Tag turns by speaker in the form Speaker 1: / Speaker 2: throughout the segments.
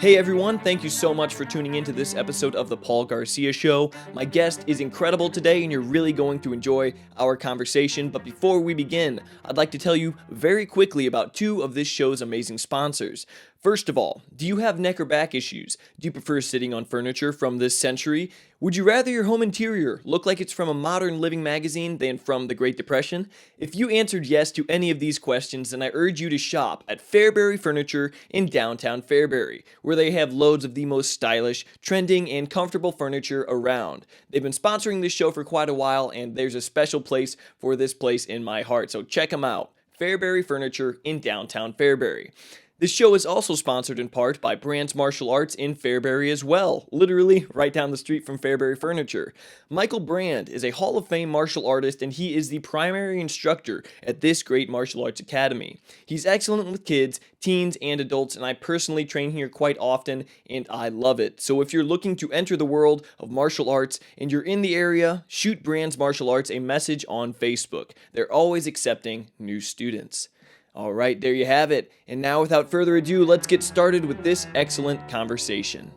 Speaker 1: Hey everyone, thank you so much for tuning into this episode of The Paul Garcia Show. My guest is incredible today and you're really going to enjoy our conversation. But before we begin, I'd like to tell you very quickly about two of this show's amazing sponsors. First of all, do you have neck or back issues? Do you prefer sitting on furniture from this century? Would you rather your home interior look like it's from a modern living magazine than from the Great Depression? If you answered yes to any of these questions, then I urge you to shop at Fairbury Furniture in downtown Fairbury, where they have loads of the most stylish, trending, and comfortable furniture around. They've been sponsoring this show for quite a while, and there's a special place for this place in my heart, so check them out. Fairbury Furniture in downtown Fairbury. This show is also sponsored in part by Brand's Martial Arts in Fairbury as well, literally right down the street from Fairbury Furniture. Michael Brand is a Hall of Fame martial artist and he is the primary instructor at this great martial arts academy. He's excellent with kids, teens, and adults, and I personally train here quite often and I love it. So if you're looking to enter the world of martial arts and you're in the area, shoot Brand's Martial Arts a message on Facebook. They're always accepting new students. All right, there you have it. And now, without further ado, let's get started with this excellent conversation.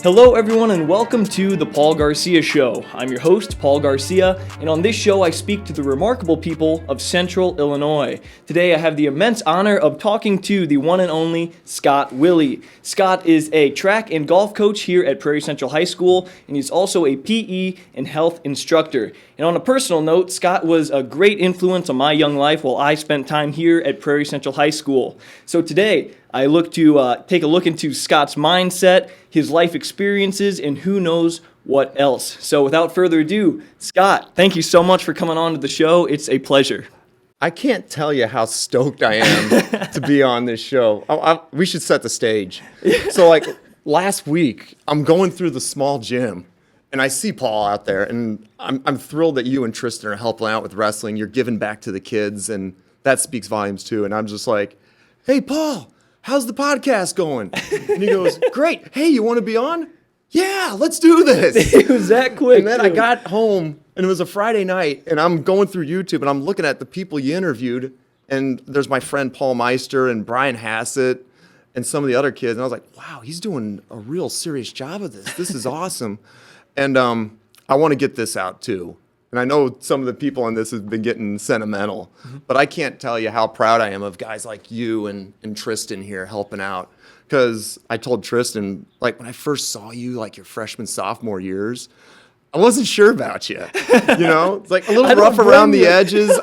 Speaker 1: Hello, everyone, and welcome to The Paul Garcia Show. I'm your host, Paul Garcia, and on this show, I speak to the remarkable people of Central Illinois. Today, I have the immense honor of talking to the one and only SCOTT WILLY. SCOTT is a track and golf coach here at Prairie Central High School, and he's also a PE and health instructor. And on a personal note, SCOTT was a great influence on my young life while I spent time here at Prairie Central High School. So today, I look to take a look into Scott's mindset, his life experiences, and who knows what else. So without further ado, Scott, thank you so much for coming on to the show. It's a pleasure.
Speaker 2: I can't tell you how stoked I am to be on this show. We should set the stage. So like last week, I'm going through the small gym. And I see Paul out there, and I'm thrilled that you and Tristan are helping out with wrestling. You're giving back to the kids, and that speaks volumes too. And I'm just like, hey, Paul, how's the podcast going? And he goes, great. Hey, you want to be on? Yeah, let's do this.
Speaker 1: It was that quick.
Speaker 2: And then I got home, and it was a Friday night, and I'm going through YouTube, and I'm looking at the people you interviewed, and there's my friend Paul Meister and Brian Hassett and some of the other kids. And I was like, wow, he's doing a real serious job of this. This is awesome. And I want to get this out, too. And I know some of the people on this have been getting sentimental, but I can't tell you how proud I am of guys like you and Tristan here helping out. Because I told Tristan, like, when I first saw you, like, your freshman, sophomore years, I wasn't sure about you. You know? It's like a little rough around the edges.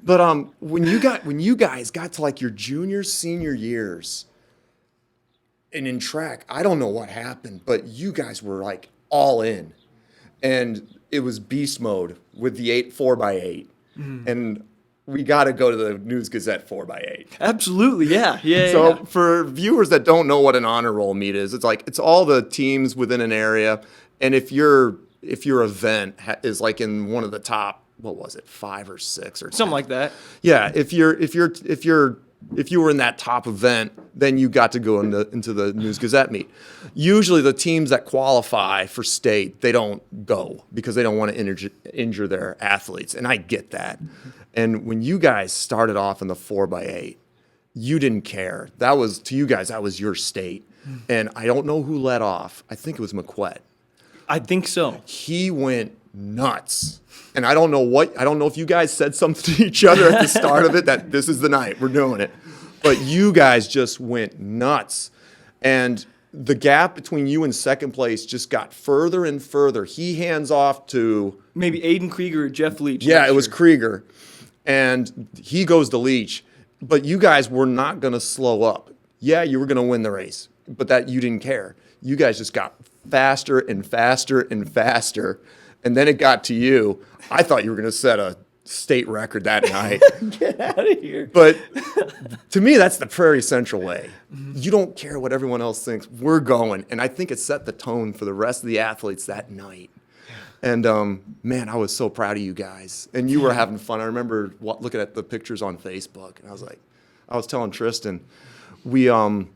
Speaker 2: But when you guys got to, like, your junior, senior years, and in track, I don't know what happened, but you guys were, like, all in, and it was beast mode with the 4x8, and we got to go to the News Gazette 4x8.
Speaker 1: Absolutely, yeah.
Speaker 2: So for viewers that don't know what an honor roll meet is, it's all the teams within an area, and if your event is like in one of the top, what was it, 5 or 6 or 10.
Speaker 1: Something like that.
Speaker 2: Yeah, if you were in that top event, then you got to go into the News Gazette meet. Usually the teams that qualify for state, they don't go because they don't want to injure their athletes. And I get that. And when you guys started off in the 4x8, you didn't care. To you guys, that was your state. And I don't know who led off. I think it was McQuett.
Speaker 1: I think so.
Speaker 2: He went nuts. And I don't know if you guys said something to each other at the start of it, that this is the night, we're doing it. But you guys just went nuts. And the gap between you and second place just got further and further. He hands off to...
Speaker 1: maybe Aiden Krieger or Jeff Leach.
Speaker 2: Yeah, it was Krieger. And he goes to Leach. But you guys were not going to slow up. Yeah, you were going to win the race, but that you didn't care. You guys just got faster and faster and faster. And then it got to you. I thought you were going to set a state record that night.
Speaker 1: Get out of here.
Speaker 2: But to me, that's the Prairie Central way. You don't care what everyone else thinks. We're going. And I think it set the tone for the rest of the athletes that night. And, man, I was so proud of you guys. And you were having fun. I remember looking at the pictures on Facebook. And I was telling Tristan, when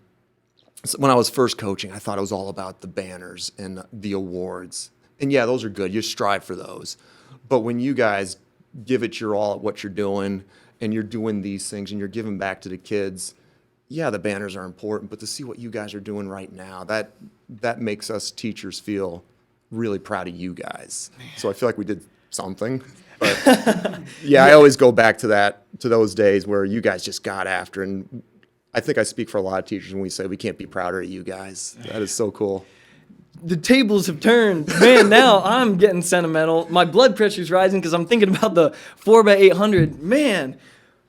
Speaker 2: I was first coaching, I thought it was all about the banners and the awards. And, yeah, those are good. You strive for those. But when you guys give it your all at what you're doing and you're doing these things and you're giving back to the kids, yeah, the banners are important, but to see what you guys are doing right now, that makes us teachers feel really proud of you guys. So I feel like we did something. But yeah, I always go back to those days where you guys just got after, and I think I speak for a lot of teachers when we say we can't be prouder of you guys. That is so cool.
Speaker 1: The tables have turned. Man, now I'm getting sentimental. My blood pressure's rising because I'm thinking about the 4x800. Man,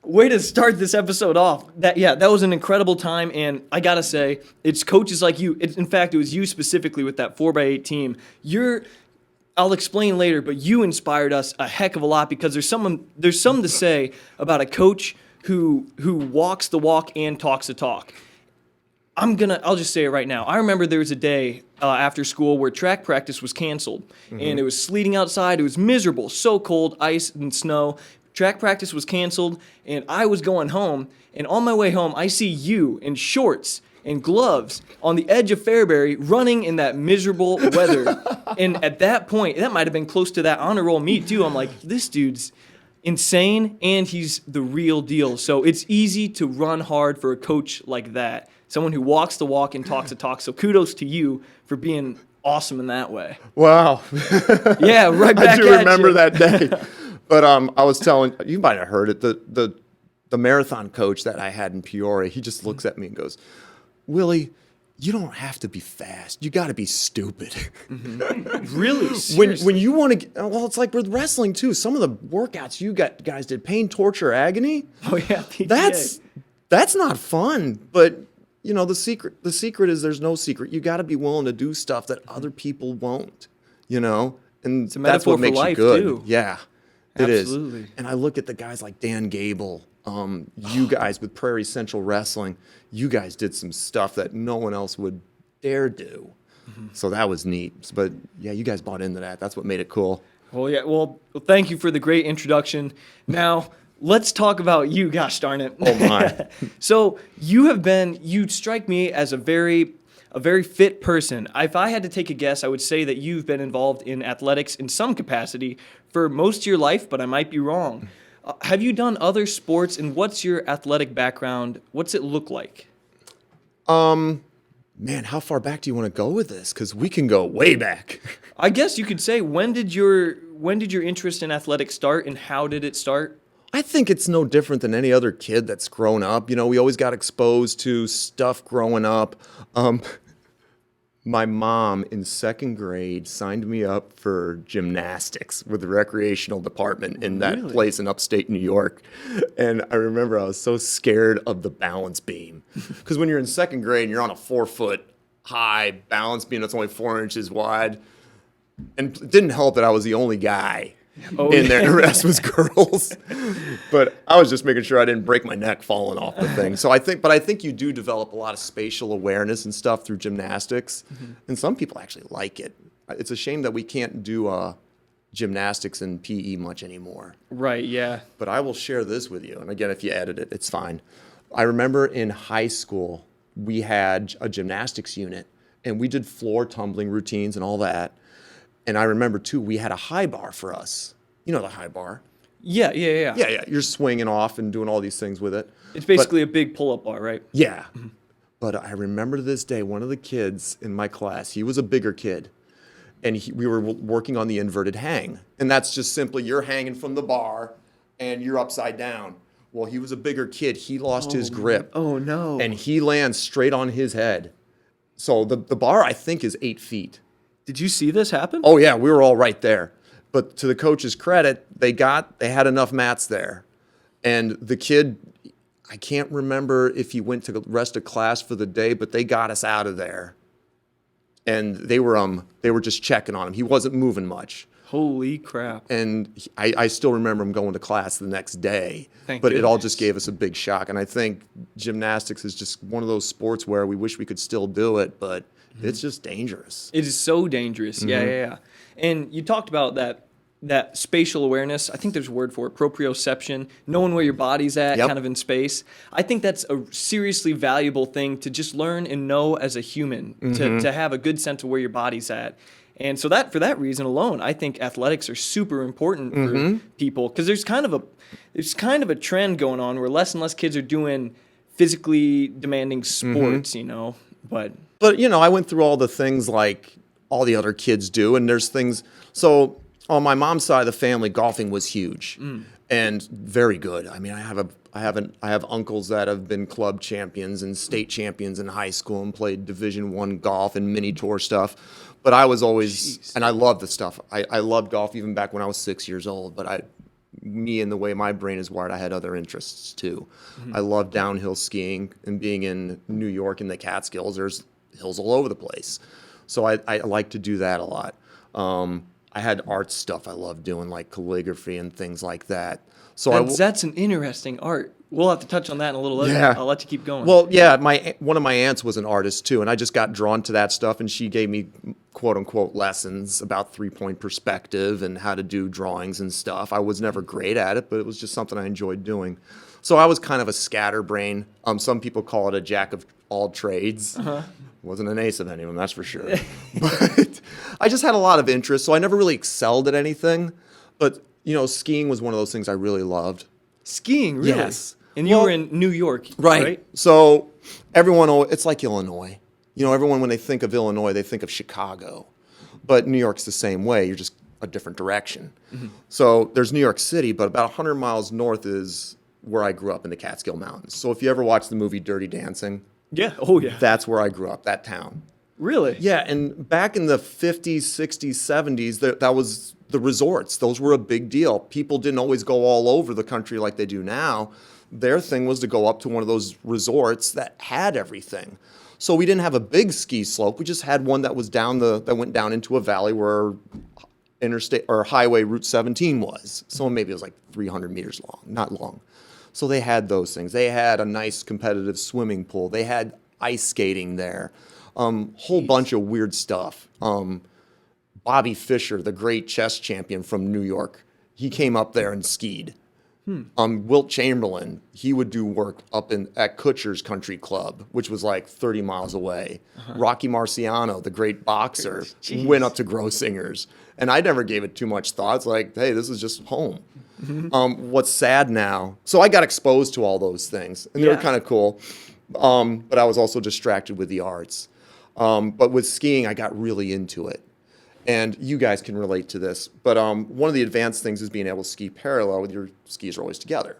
Speaker 1: way to start this episode off. That was an incredible time, and I gotta say, it's coaches like you. In fact, it was you specifically with that 4x8 team. I'll explain later, but you inspired us a heck of a lot because there's something to say about a coach who walks the walk and talks the talk. I'll just say it right now. I remember there was a day after school where track practice was canceled, and it was sleeting outside. It was miserable, so cold, ice and snow. Track practice was canceled, and I was going home, and on my way home, I see you in shorts and gloves on the edge of Fairbury running in that miserable weather. And at that point, that might have been close to that honor roll meet, too. I'm like, this dude's insane, and he's the real deal. So it's easy to run hard for a coach like that. Someone who walks the walk and talks the talk. So kudos to you for being awesome in that way.
Speaker 2: Wow.
Speaker 1: Yeah, right back at you.
Speaker 2: I do remember that day. But I was telling, you might have heard it, the marathon coach that I had in Peoria, he just looks at me and goes, Willie, you don't have to be fast. You got to be stupid.
Speaker 1: Really? Seriously?
Speaker 2: When you want to, well, it's like with wrestling too. Some of the workouts you guys did, pain, torture, agony.
Speaker 1: Oh yeah, PTA.
Speaker 2: That's not fun. But you know, the secret is there's no secret. You got to be willing to do stuff that other people won't. You know, and that's what makes you good.
Speaker 1: Too.
Speaker 2: Yeah, it
Speaker 1: Absolutely.
Speaker 2: is. And I look at the guys like Dan Gable. You guys with Prairie Central Wrestling, you guys did some stuff that no one else would dare do. So that was neat. But yeah, you guys bought into that. That's what made it cool.
Speaker 1: Well, yeah. Well, thank you for the great introduction. Now, let's talk about you. Gosh darn it.
Speaker 2: Oh my.
Speaker 1: So you strike me as a very fit person. If I had to take a guess, I would say that you've been involved in athletics in some capacity for most of your life, but I might be wrong. Have you done other sports, and what's your athletic background? What's it look like?
Speaker 2: Man, how far back do you want to go with this? Because we can go way back.
Speaker 1: I guess you could say, when did your interest in athletics start, and how did it start?
Speaker 2: I think it's no different than any other kid that's grown up. You know, we always got exposed to stuff growing up. My mom in second grade signed me up for gymnastics with the recreational department in that place in upstate New York. And I remember I was so scared of the balance beam. Because when you're in second grade and you're on a 4-foot high balance beam that's only 4 inches wide, and it didn't help that I was the only guy in there. The rest was girls. But I was just making sure I didn't break my neck falling off the thing. So I think you do develop a lot of spatial awareness and stuff through gymnastics. And some people actually like it. It's a shame that we can't do gymnastics and PE much anymore.
Speaker 1: Right, yeah.
Speaker 2: But I will share this with you. And again, if you edit it, it's fine. I remember in high school, we had a gymnastics unit, and we did floor tumbling routines and all that. And I remember, too, we had a high bar for us. You know the high bar.
Speaker 1: Yeah.
Speaker 2: Yeah. You're swinging off and doing all these things with it.
Speaker 1: It's basically a big pull-up bar, right?
Speaker 2: Yeah. But I remember to this day, one of the kids in my class, he was a bigger kid, and we were working on the inverted hang. And that's just simply you're hanging from the bar, and you're upside down. Well, he was a bigger kid. He lost his grip.
Speaker 1: Oh, no.
Speaker 2: And he lands straight on his head. So the bar, I think, is 8 feet.
Speaker 1: Did you see this happen?
Speaker 2: Oh, yeah, we were all right there. But to the coach's credit, they had enough mats there. And the kid, I can't remember if he went to the rest of class for the day, but they got us out of there. And they were just checking on him. He wasn't moving much.
Speaker 1: Holy crap.
Speaker 2: And I still remember him going to class the next day. But it all just gave us a big shock. And I think gymnastics is just one of those sports where we wish we could still do it, but it's just dangerous.
Speaker 1: It is so dangerous. Yeah. And you talked about that spatial awareness. I think there's a word for it, proprioception, knowing where your body's at kind of in space. I think that's a seriously valuable thing to just learn and know as a human, to have a good sense of where your body's at. And so for that reason alone, I think athletics are super important for people, because there's kind of a trend going on where less and less kids are doing physically demanding sports, you know, but
Speaker 2: But, I went through all the things like all the other kids do, and there's things. So on my mom's side of the family, golfing was huge and very good. I mean, I have uncles that have been club champions and state champions in high school and played Division I golf and mini tour stuff. But I was always, and I loved the stuff. I loved golf even back when I was 6 years old. But me and the way my brain is wired, I had other interests too. I love downhill skiing, and being in New York in the Catskills, there's hills all over the place. So I like to do that a lot. I had art stuff I loved doing, like calligraphy and things like that. So
Speaker 1: that's an interesting art. We'll have to touch on that in a little later.
Speaker 2: Yeah.
Speaker 1: I'll let you keep going.
Speaker 2: Well, yeah, one of my aunts was an artist too, and I just got drawn to that stuff, and she gave me quote unquote lessons about 3-point perspective and how to do drawings and stuff. I was never great at it, but it was just something I enjoyed doing. So I was kind of a scatterbrain. Some people call it a jack of all trades. Wasn't an ace of any of them, that's for sure. But I just had a lot of interest, so I never really excelled at anything. But skiing was one of those things I really loved.
Speaker 1: Skiing, really?
Speaker 2: Yes.
Speaker 1: And you were in New York, right?
Speaker 2: So it's like Illinois. Everyone, when they think of Illinois, they think of Chicago. But New York's the same way. You're just a different direction. So there's New York City, but about 100 miles north is where I grew up in the Catskill Mountains. So if you ever watch the movie Dirty Dancing,
Speaker 1: yeah. Oh, yeah.
Speaker 2: that's where I grew up, that town.
Speaker 1: Really?
Speaker 2: Yeah, and back in the 50s, 60s, 70s, that was the resorts. Those were a big deal. People didn't always go all over the country like they do now. Their thing was to go up to one of those resorts that had everything. So we didn't have a big ski slope. We just had one that was that went down into a valley where interstate or highway Route 17 was. So maybe it was like 300 meters long, not long. So they had those things. They had a nice competitive swimming pool. They had ice skating there. Whole bunch of weird stuff. Bobby Fischer, the great chess champion from New York, he came up there and skied. Wilt Chamberlain, he would do work up at Kutcher's Country Club, which was like 30 miles away. Rocky Marciano, the great boxer, went up to Grossinger's. And I never gave it too much thought. It's like, hey, this is just home. What's sad now, so I got exposed to all those things, and they were kind of cool. But I was also distracted with the arts. But with skiing, I got really into it. And you guys can relate to this, but one of the advanced things is being able to ski parallel with your skis are always together,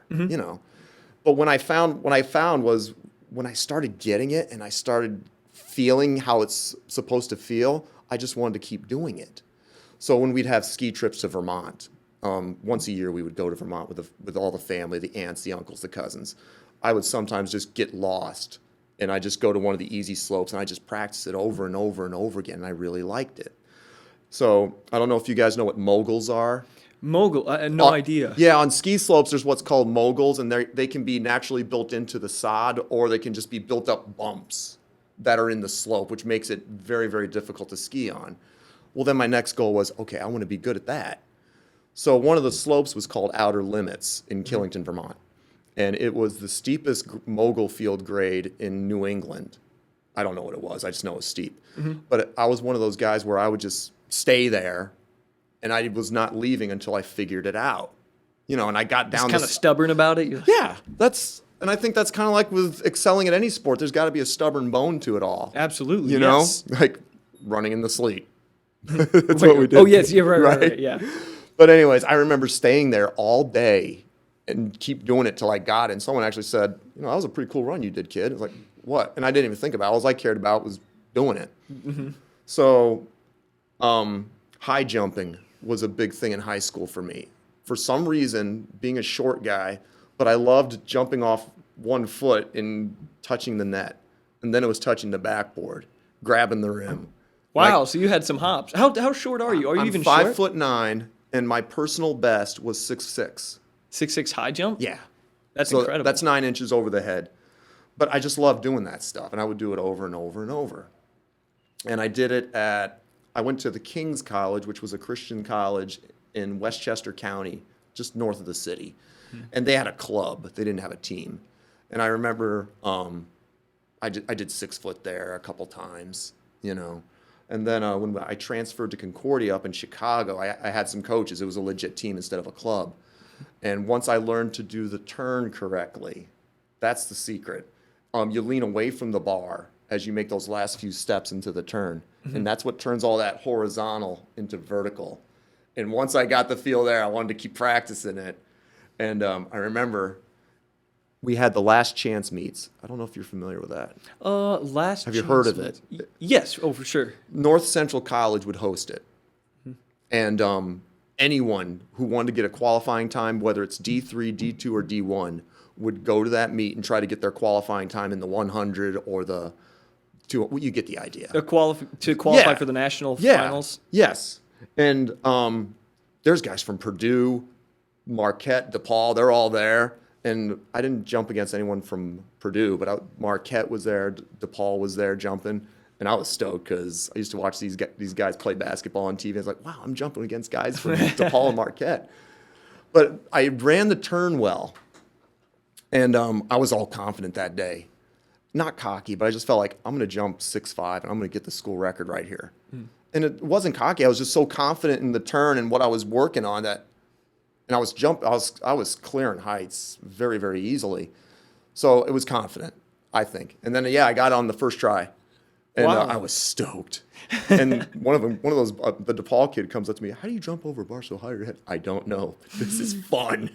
Speaker 2: But when I found was when I started getting it and I started feeling how it's supposed to feel, I just wanted to keep doing it. So when we'd have ski trips to Vermont, once a year we would go to Vermont with all the family, the aunts, the uncles, the cousins. I would sometimes just get lost, and I just go to one of the easy slopes and I just practice it over and over and over again, and I really liked it. So I don't know if you guys know what moguls are.
Speaker 1: Mogul? I had no idea.
Speaker 2: Yeah, on ski slopes, there's what's called moguls, and they can be naturally built into the sod, or they can just be built up bumps that are in the slope, which makes it very, very difficult to ski on. Well, then my next goal was, okay, I want to be good at that. So one of the slopes was called Outer Limits in Killington, Vermont, and it was the steepest mogul field grade in New England. I don't know what it was. I just know it was steep. But I was one of those guys where I would just stay there, and I was not leaving until I figured it out, and I got down.
Speaker 1: Just kind of stubborn about it.
Speaker 2: Yeah, and I think that's kind of like with excelling at any sport. There's got to be a stubborn bone to it all.
Speaker 1: Absolutely,
Speaker 2: you
Speaker 1: yes.
Speaker 2: know, like running in the sleet. That's what we did.
Speaker 1: Oh yes, yeah, right, yeah.
Speaker 2: But anyways, I remember staying there all day and keep doing it till I got it. And someone actually said, that was a pretty cool run you did, kid. I was like, what? And I didn't even think about it. All I cared about was doing it. So. High jumping was a big thing in high school for me. For some reason, being a short guy, but I loved jumping off one foot and touching the net. And then it was touching the backboard, grabbing the rim.
Speaker 1: Wow, so you had some hops. How short are you? Are you even
Speaker 2: short?
Speaker 1: short?
Speaker 2: I'm 5'9", and my personal best was 6'6".
Speaker 1: 6'6" high jump?
Speaker 2: Yeah.
Speaker 1: That's incredible.
Speaker 2: That's 9 inches over the head. But I just loved doing that stuff, and I would do it over and over and over. And I did it I went to the King's College, which was a Christian college in Westchester County, just north of the city. And they had a club. They didn't have a team. And I remember I did 6 foot there a couple times, And then when I transferred to Concordia up in Chicago, I had some coaches. It was a legit team instead of a club. And once I learned to do the turn correctly, that's the secret. you lean away from the bar as you make those last few steps into the turn. And that's what turns all that horizontal into vertical. And once I got the feel there, I wanted to keep practicing it. And I remember we had the Last Chance meets. I don't know if you're familiar with that.
Speaker 1: Have
Speaker 2: you heard of it?
Speaker 1: Yes. Oh, for sure.
Speaker 2: North Central College would host it. And anyone who wanted to get a qualifying time, whether it's D3, D2, or D1, would go to that meet and try to get their qualifying time in the 100 or the you get the idea.
Speaker 1: To qualify for the national finals?
Speaker 2: Yes. And there's guys from Purdue, Marquette, DePaul, they're all there. And I didn't jump against anyone from Purdue, but Marquette was there, DePaul was there jumping. And I was stoked because I used to watch these guys play basketball on TV. I was like, wow, I'm jumping against guys from DePaul and Marquette. But I ran the turn well. And I was all confident that day. Not cocky, but I just felt like I'm going to jump 6'5", and I'm going to get the school record right here. And it wasn't cocky. I was just so confident in the turn and what I was working on and I was clearing heights very, very easily. So it was confident, I think. And then, I got on the first try. And I was stoked. And one of those, the DePaul kid comes up to me, how do you jump over a bar so high your head? I don't know. This is fun.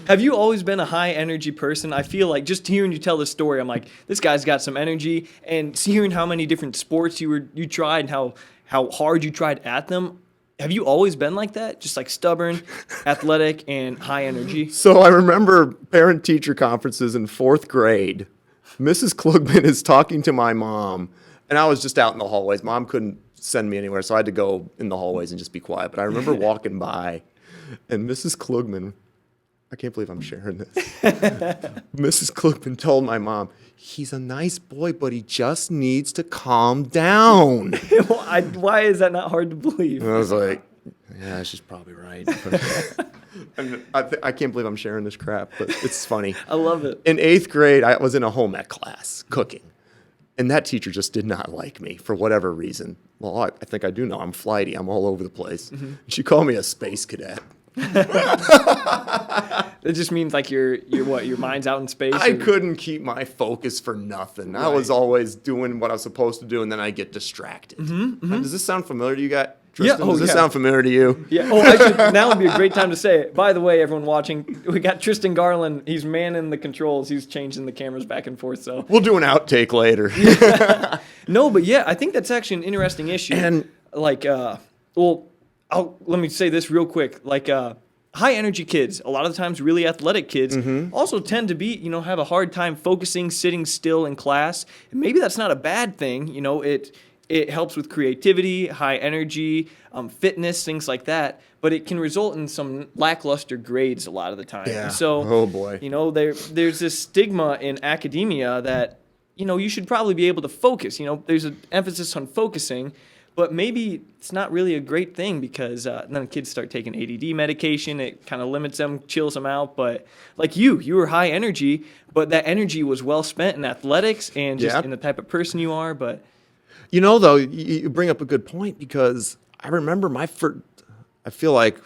Speaker 1: Have you always been a high energy person? I feel like just hearing you tell this story, I'm like, this guy's got some energy. And hearing how many different sports you tried and how hard you tried at them, have you always been like that? Just like stubborn, athletic, and high energy?
Speaker 2: So I remember parent-teacher conferences in 4th grade. Mrs. Klugman is talking to my mom. And I was just out in the hallways. Mom couldn't send me anywhere, so I had to go in the hallways and just be quiet. But I remember walking by, and Mrs. Klugman, I can't believe I'm sharing this. Mrs. Klugman told my mom, he's a nice boy, but he just needs to calm down.
Speaker 1: Why is that not hard to believe?
Speaker 2: And I was like, yeah, she's probably right. And I can't believe I'm sharing this crap, but it's funny.
Speaker 1: I love it.
Speaker 2: In 8th grade, I was in a home ec class, cooking. And that teacher just did not like me for whatever reason. Well, I think I do know. I'm flighty. I'm all over the place. She called me a space cadet.
Speaker 1: It just means like your mind's out in space?
Speaker 2: I couldn't keep my focus for nothing. Right. I was always doing what I was supposed to do, and then I get distracted. Does this sound familiar to you guys? Tristan, does this sound familiar to you?
Speaker 1: Yeah. Oh, actually, now would be a great time to say it. By the way, everyone watching, we got Tristan Garland. He's manning the controls. He's changing the cameras back and forth. So
Speaker 2: we'll do an outtake later.
Speaker 1: No, but I think that's actually an interesting issue. And let me say this real quick. High energy kids, a lot of the times really athletic kids, also tend to be, have a hard time focusing, sitting still in class. And maybe that's not a bad thing. It helps with creativity, high energy, fitness, things like that. But it can result in some lackluster grades a lot of the time.
Speaker 2: Yeah.
Speaker 1: And so,
Speaker 2: oh boy.
Speaker 1: There's this stigma in academia that, you should probably be able to focus. There's an emphasis on focusing. But maybe it's not really a great thing because then kids start taking ADD medication. It kind of limits them, chills them out. But like you were high energy, but that energy was well spent in athletics and just in the type of person you are. But
Speaker 2: though, you bring up a good point because I remember I feel like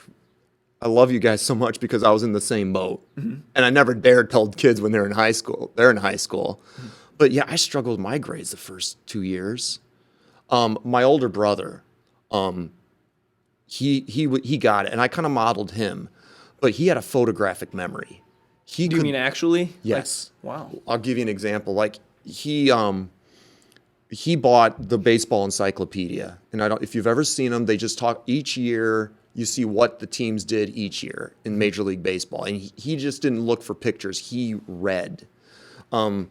Speaker 2: I love you guys so much because I was in the same boat. And I never dared tell kids when they're in high school. They're in high school. But I struggled with my grades the first 2 years. My older brother, he got it, and I kind of modeled him, but he had a photographic memory.
Speaker 1: Do you mean actually?
Speaker 2: Yes.
Speaker 1: Wow.
Speaker 2: I'll give you an example. He bought the baseball encyclopedia, and if you've ever seen them, they just talk each year. You see what the teams did each year in Major League Baseball, and he just didn't look for pictures. He read, and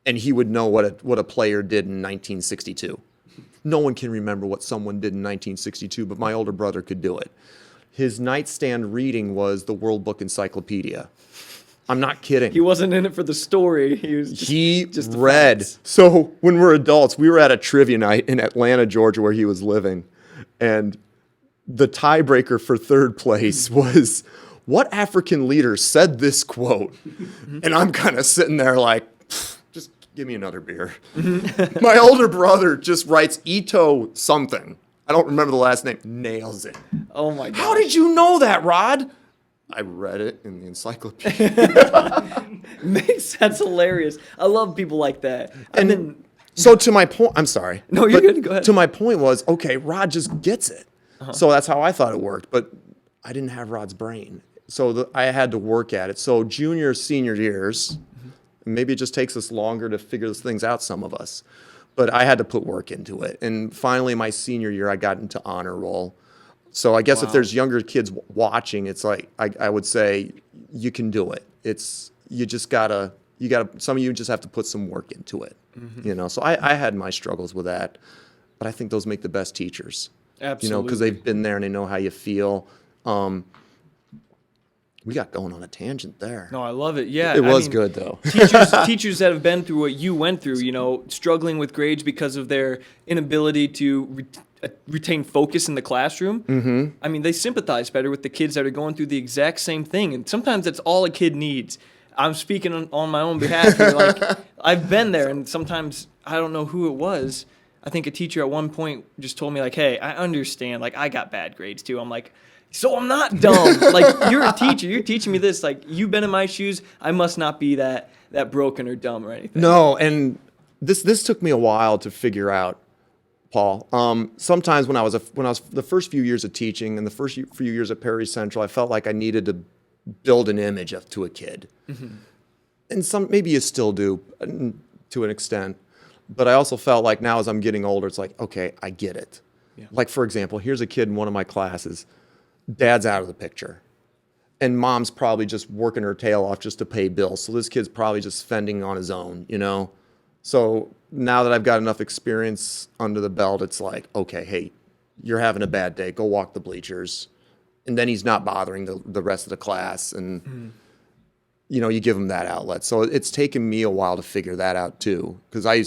Speaker 2: he would know what a player did in 1962. No one can remember what someone did in 1962, but my older brother could do it. His nightstand reading was the World Book Encyclopedia. I'm not kidding.
Speaker 1: He wasn't in it for the story.
Speaker 2: He read. So when we're adults, we were at a trivia night in Atlanta, Georgia, where he was living. And the tiebreaker for third place was, what African leader said this quote? And I'm kind of sitting there like, give me another beer. My older brother just writes Ito something. I don't remember the last name. Nails it.
Speaker 1: Oh, my God.
Speaker 2: How did you know that, Rod? I read it in the encyclopedia.
Speaker 1: That's hilarious. I love people like that.
Speaker 2: And so to my point, I'm sorry.
Speaker 1: No, you're good. Go ahead.
Speaker 2: To my point was, okay, Rod just gets it. So that's how I thought it worked. But I didn't have Rod's brain. So I had to work at it. So junior, senior years, maybe it just takes us longer to figure those things out, some of us. But I had to put work into it. And finally, my senior year, I got into honor roll. So I guess if there's younger kids watching, it's like, I would say, you can do it. You just gotta, some of you just have to put some work into it. You know, so I had my struggles with that. But I think those make the best teachers.
Speaker 1: Absolutely.
Speaker 2: You know, because they've been there and they know how you feel. We got going on a tangent there.
Speaker 1: No, I love it. Yeah.
Speaker 2: It was good, though.
Speaker 1: Teachers that have been through what you went through, you know, struggling with grades because of their inability to retain focus in the classroom. Mm-hmm. I mean, they sympathize better with the kids that are going through the exact same thing. And sometimes that's all a kid needs. I'm speaking on my own behalf here. Like, I've been there, and sometimes I don't know who it was. I think a teacher at one point just told me, like, hey, I understand. Like, I got bad grades, too. I'm like, so I'm not dumb. Like, you're a teacher. You're teaching me this. Like, you've been in my shoes. I must not be that broken or dumb or anything.
Speaker 2: No, and this took me a while to figure out, Paul. Sometimes when I was the first few years of teaching and the first few years at Prairie Central, I felt like I needed to build an image to a kid. Mm-hmm. And maybe you still do to an extent. But I also felt like now as I'm getting older, it's like, okay, I get it. Yeah. Like, for example, here's a kid in one of my classes. Dad's out of the picture. And mom's probably just working her tail off just to pay bills. So this kid's probably just fending on his own, you know? So now that I've got enough experience under the belt, it's like, okay, hey, you're having a bad day. Go walk the bleachers. And then he's not bothering the rest of the class. And, you know, you give him that outlet. So it's taken me a while to figure that out, too. Because I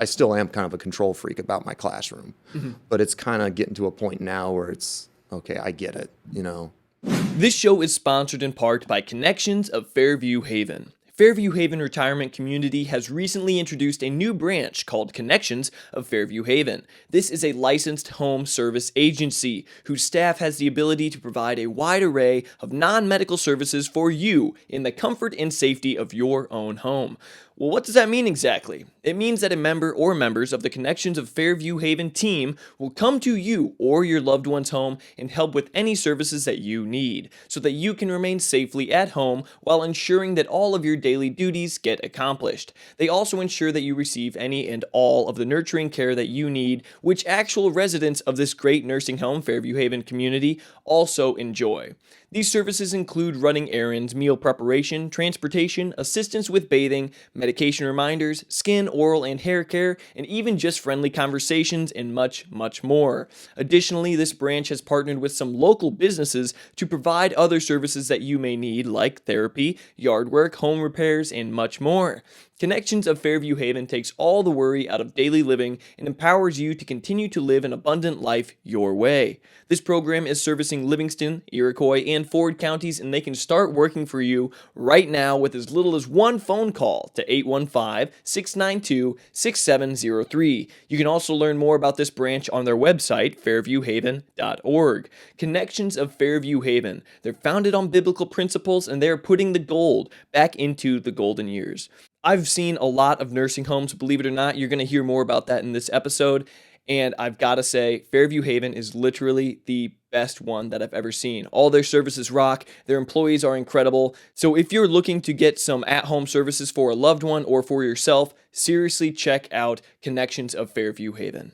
Speaker 2: still am kind of a control freak about my classroom. Mm-hmm. But it's kind of getting to a point now where it's, okay, I get it, you know.
Speaker 1: This show is sponsored in part by Connections of Fairview Haven. Fairview Haven Retirement Community has recently introduced a new branch called Connections of Fairview Haven. This is a licensed home service agency whose staff has the ability to provide a wide array of non-medical services for you in the comfort and safety of your own home. Well, what does that mean exactly? It means that a member or members of the Connections of Fairview Haven team will come to you or your loved one's home and help with any services that you need, so that you can remain safely at home while ensuring that all of your daily duties get accomplished. They also ensure that you receive any and all of the nurturing care that you need, which actual residents of this great nursing home, Fairview Haven community, also enjoy. These services include running errands, meal preparation, transportation, assistance with bathing, medication reminders, skin, oral, and hair care, and even just friendly conversations and much, much more. Additionally, this branch has partnered with some local businesses to provide other services that you may need, like therapy, yard work, home repairs, and much more. Connections of Fairview Haven takes all the worry out of daily living and empowers you to continue to live an abundant life your way. This program is servicing Livingston, Iroquois, and Ford counties, and they can start working for you right now with as little as one phone call to 815-692-6703. You can also learn more about this branch on their website, fairviewhaven.org. Connections of Fairview Haven. They're founded on biblical principles, and they're putting the gold back into the golden years. I've seen a lot of nursing homes, believe it or not. You're going to hear more about that in this episode. And I've got to say, Fairview Haven is literally the best one that I've ever seen. All their services rock. Their employees are incredible. So if you're looking to get some at-home services for a loved one or for yourself, seriously check out Connections of Fairview Haven.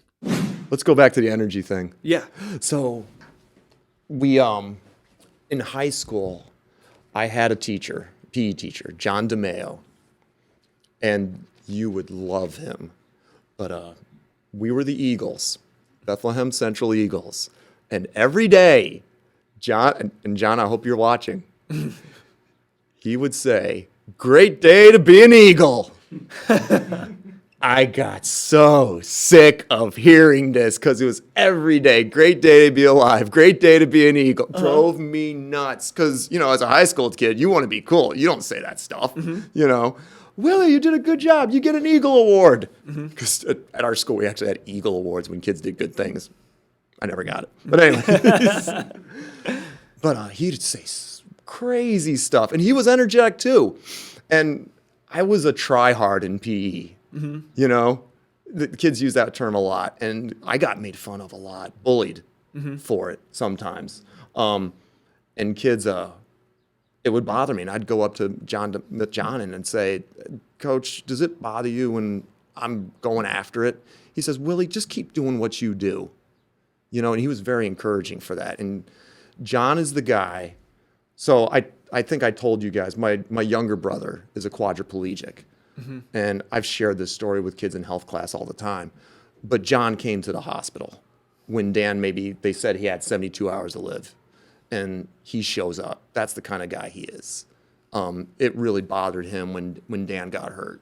Speaker 2: Let's go back to the energy thing.
Speaker 1: Yeah.
Speaker 2: So we, in high school, I had a teacher, PE teacher, John DeMeo. And you would love him. But we were the Eagles, Bethlehem Central Eagles. And every day, John, I hope you're watching, he would say, "Great day to be an Eagle." I got so sick of hearing this because it was every day, great day to be alive, great day to be an Eagle. Drove me nuts because, you know, as a high school kid, you want to be cool. You don't say that stuff, you know. "Willie, you did a good job. You get an Eagle Award." Because at our school, we actually had Eagle Awards when kids did good things. I never got it. But anyway. But he'd say, crazy stuff. And he was energetic too. And I was a try-hard in PE, you know? The kids use that term a lot. And I got made fun of a lot, bullied for it sometimes. And kids, it would bother me. And I'd go up to John and say, Coach, does it bother you when I'm going after it? He says, Willie, just keep doing what you do. You know, and he was very encouraging for that. And John is the guy. So I think I told you guys, my younger brother is a quadriplegic. And I've shared this story with kids in health class all the time. But John came to the hospital when Dan, they said he had 72 hours to live. And he shows up. That's the kind of guy he is. It really bothered him when Dan got hurt.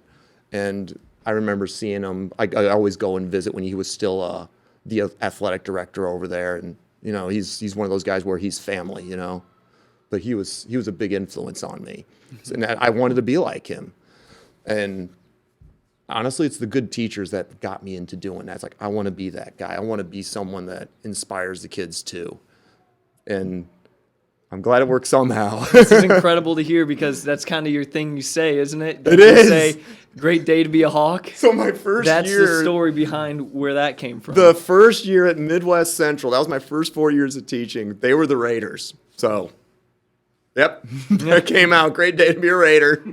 Speaker 2: And I remember seeing him. I always go and visit when he was still the athletic director over there. And, you know, he's one of those guys where he's family, you know. But he was a big influence on me. And I wanted to be like him. And honestly, it's the good teachers that got me into doing that. It's like, I want to be that guy. I want to be someone that inspires the kids too. And I'm glad it worked somehow.
Speaker 1: This is incredible to hear because that's kind of your thing you say, isn't it?
Speaker 2: It is.
Speaker 1: Say, great day to be a Hawk.
Speaker 2: So my first
Speaker 1: That's
Speaker 2: year.
Speaker 1: the story behind where that came from.
Speaker 2: The first year at Midwest Central, that was my first 4 years of teaching. They were the Raiders. So, yep, that came out. Great day to be a Raider.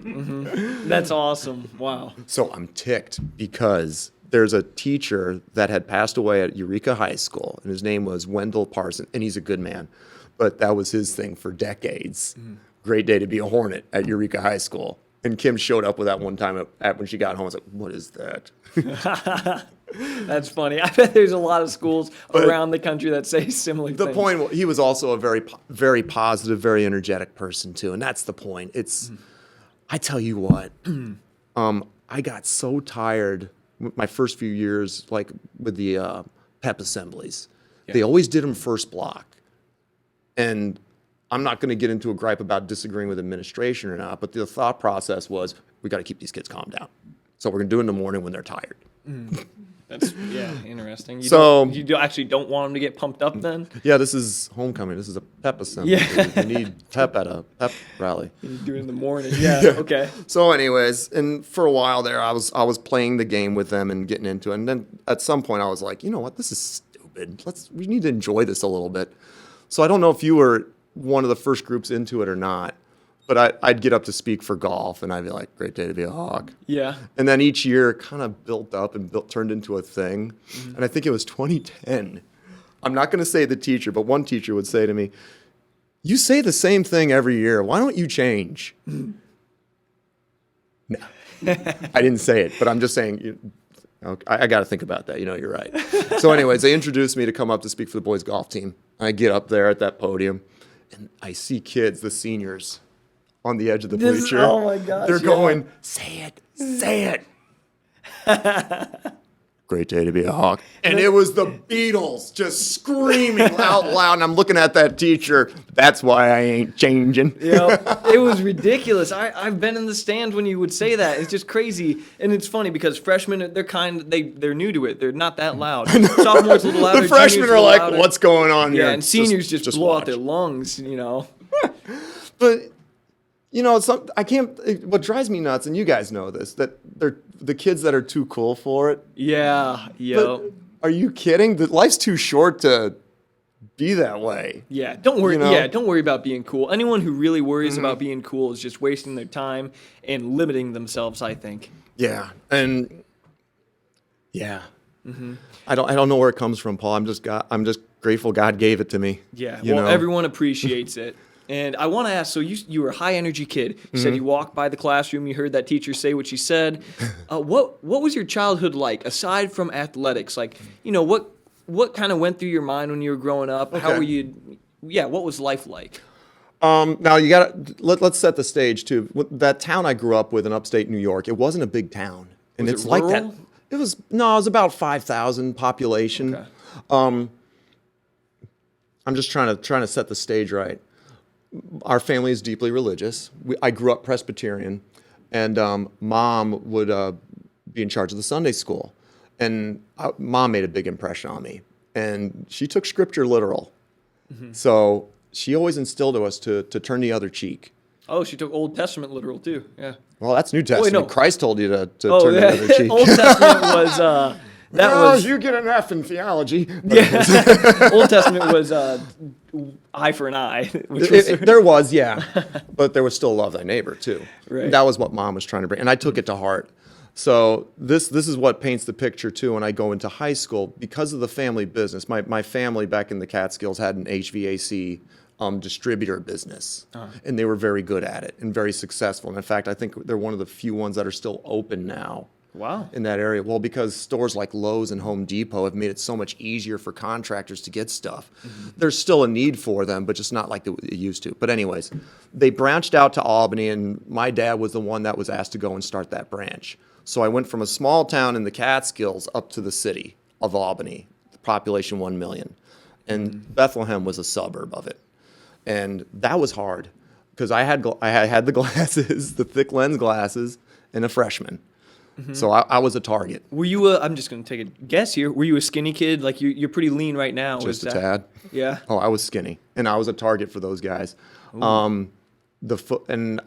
Speaker 1: That's awesome. Wow.
Speaker 2: So I'm ticked because there's a teacher that had passed away at Eureka High School, and his name was Wendell Parson, and he's a good man. But that was his thing for decades. Great day to be a Hornet at Eureka High School. And Kim showed up with that one time when she got home. I was like, what is that?
Speaker 1: That's funny. I bet there's a lot of schools around the country that say similar things.
Speaker 2: The point, he was also a very, very positive, very energetic person too. And that's the point. It's, I tell you what, I got so tired my first few years, like with the pep assemblies. Yeah. They always did them first block. And I'm not going to get into a gripe about disagreeing with administration or not, but the thought process was, we got to keep these kids calmed down. So we're going to do it in the morning when they're tired.
Speaker 1: That's, interesting. You actually don't want them to get pumped up then?
Speaker 2: Yeah, this is homecoming. This is a pep assembly.
Speaker 1: Yeah.
Speaker 2: We need pep at a pep rally.
Speaker 1: You do it in the morning. Yeah, okay.
Speaker 2: So anyways, and for a while there, I was playing the game with them and getting into it. And then at some point I was like, you know what, this is stupid. We need to enjoy this a little bit. So I don't know if you were one of the first groups into it or not, but I'd get up to speak for golf, and I'd be like, great day to be a Hawk.
Speaker 1: Yeah.
Speaker 2: And then each year kind of built up and turned into a thing. And I think it was 2010. I'm not going to say the teacher, but one teacher would say to me, you say the same thing every year. Why don't you change? No. I didn't say it, but I'm just saying, I got to think about that. You know, you're right. So anyways, they introduced me to come up to speak for the boys golf team. I get up there at that podium, and I see kids, the seniors, on the edge of the bleacher.
Speaker 1: Oh my gosh.
Speaker 2: They're going, say it. Great day to be a Hawk. And it was the Beatles just screaming out loud. And I'm looking at that teacher. That's why I ain't changing.
Speaker 1: It was ridiculous. I've been in the stands when you would say that. It's just crazy. And it's funny because freshmen, they're new to it. They're not that loud. Sophomores a little louder.
Speaker 2: The freshmen are like,
Speaker 1: louder.
Speaker 2: what's going on here?
Speaker 1: Yeah, and seniors just blow
Speaker 2: watch.
Speaker 1: out their lungs, you know.
Speaker 2: But, you know, what drives me nuts, and you guys know this, that they're the kids that are too cool for it.
Speaker 1: Yeah.
Speaker 2: But are you kidding? Life's too short to be that way.
Speaker 1: Yeah, don't worry.
Speaker 2: You know?
Speaker 1: Yeah, don't worry about being cool. Anyone who really worries about being cool is just wasting their time and limiting themselves, I think.
Speaker 2: Yeah, and I don't know where it comes from, Paul. I'm just grateful God gave it to me.
Speaker 1: Yeah,
Speaker 2: you know?
Speaker 1: Everyone appreciates it. And I want to ask, so you were a high energy kid. You said you walked by the classroom, you heard that teacher say what she said. What was your childhood like aside from athletics? Like, you know, what kind of went through your mind when you were growing up? Okay. How were you? Yeah, what was life like?
Speaker 2: Now you let's set the stage too. That town I grew up with in upstate New York, it wasn't a big town, and
Speaker 1: was
Speaker 2: it's
Speaker 1: it
Speaker 2: like
Speaker 1: rural?
Speaker 2: that. It was about 5,000 population.
Speaker 1: Okay.
Speaker 2: I'm just trying to set the stage right. Our family is deeply religious. I grew up Presbyterian, and Mom would be in charge of the Sunday school. And Mom made a big impression on me. And she took Scripture literal. So she always instilled to us to turn the other cheek.
Speaker 1: Oh, she took Old Testament literal too. Yeah.
Speaker 2: Well, that's New Testament.
Speaker 1: no.
Speaker 2: Christ told you to turn the other cheek.
Speaker 1: Old Testament was was
Speaker 2: you get an F in theology.
Speaker 1: yeah. Old Testament was eye for an eye. Which was
Speaker 2: There was, yeah, but there was still love thy neighbor too.
Speaker 1: Right.
Speaker 2: That was what Mom was trying to bring, and I took it to heart. So this is what paints the picture too when I go into high school because of the family business. My family back in the Catskills had an HVAC distributor business, and they were very good at it and very successful. And in fact, I think they're one of the few ones that are still open now.
Speaker 1: Wow.
Speaker 2: In that area. Well, because stores like Lowe's and Home Depot have made it so much easier for contractors to get stuff. There's still a need for them, but just not like it used to. But anyways, they branched out to Albany, and my dad was the one that was asked to go and start that branch. So I went from a small town in the Catskills up to the city of Albany, the population 1 million. And Bethlehem was a suburb of it. And that was hard because I had the glasses, the thick lens glasses, and a freshman. So I was a target.
Speaker 1: Were you I'm just going to take a guess here. Were you a skinny kid? Like you're pretty lean right now.
Speaker 2: Just a tad.
Speaker 1: Yeah.
Speaker 2: Oh, I was skinny, and I was a target for those guys. And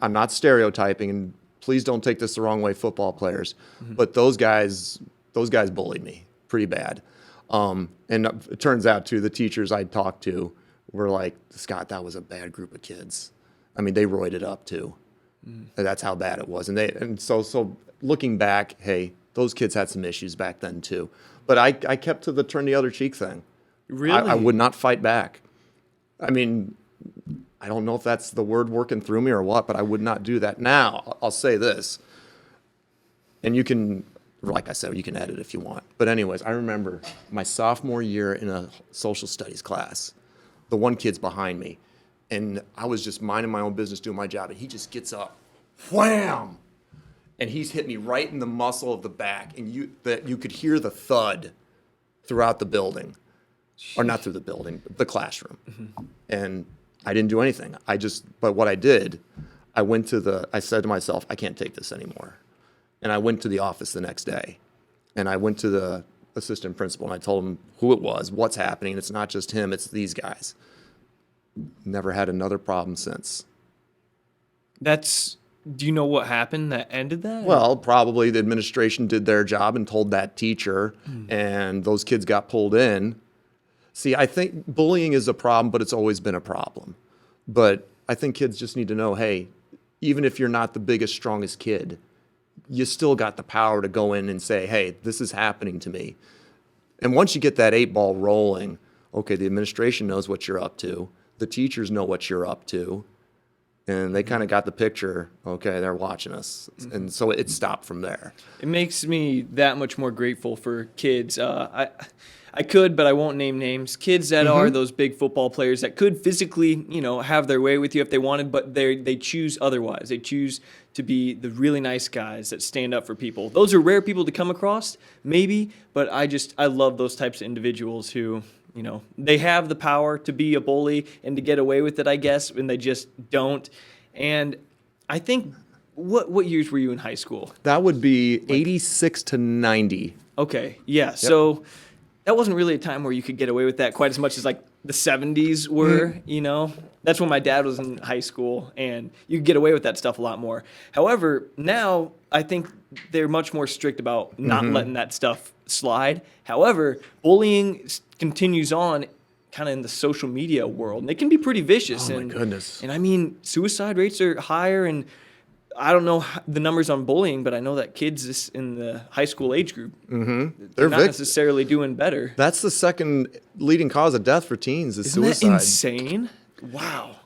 Speaker 2: I'm not stereotyping, and please don't take this the wrong way, football players, but those guys bullied me pretty bad. And it turns out too, the teachers I talked to were like, Scott, that was a bad group of kids. I mean, they roided up too. That's how bad it was. And so looking back, hey, those kids had some issues back then too. But I kept to the turn the other cheek thing.
Speaker 1: Really?
Speaker 2: I would not fight back. I mean, I don't know if that's the word working through me or what, but I would not do that. Now, I'll say this, and you can, like I said, you can edit if you want. But anyways, I remember my sophomore year in a social studies class, the one kid's behind me, and I was just minding my own business, doing my job, and he just gets up, wham! And he's hit me right in the muscle of the back, and you could hear the thud throughout the building, or not through the building, the classroom. And I didn't do anything. But what I did, I said to myself, I can't take this anymore. And I went to the office the next day, and I went to the assistant principal, and I told him who it was, what's happening. It's not just him, it's these guys. Never had another problem since.
Speaker 1: Do you know what happened that ended that?
Speaker 2: Well, probably the administration did their job and told that teacher, and those kids got pulled in. See, I think bullying is a problem, but it's always been a problem. But I think kids just need to know, hey, even if you're not the biggest, strongest kid, you still got the power to go in and say, hey, this is happening to me. And once you get that 8-ball rolling, okay, the administration knows what you're up to. The teachers know what you're up to. And they kind of got the picture, okay, they're watching us. And so it stopped from there.
Speaker 1: It makes me that much more grateful for kids. I could, but I won't name names. Kids that are those big football players that could physically, have their way with you if they wanted, but they choose otherwise. They choose to be the really nice guys that stand up for people. Those are rare people to come across, maybe, but I love those types of individuals who, they have the power to be a bully and to get away with it, I guess, and they just don't. And I think, what years were you in high school?
Speaker 2: That would be 86 to 90.
Speaker 1: Okay, yeah. Yep. So that wasn't really a time where you could get away with that quite as much as like the 70s were, That's when my dad was in high school, and you could get away with that stuff a lot more. However, now I think they're much more strict about not letting that stuff slide. However, bullying continues on kind of in the social media world, and it can be pretty vicious.
Speaker 2: Oh, my goodness.
Speaker 1: And I mean, suicide rates are higher, and I don't know the numbers on bullying, but I know that kids in the high school age group, they're not necessarily doing better.
Speaker 2: That's the second leading cause of death for teens is suicide.
Speaker 1: Isn't that insane? Wow.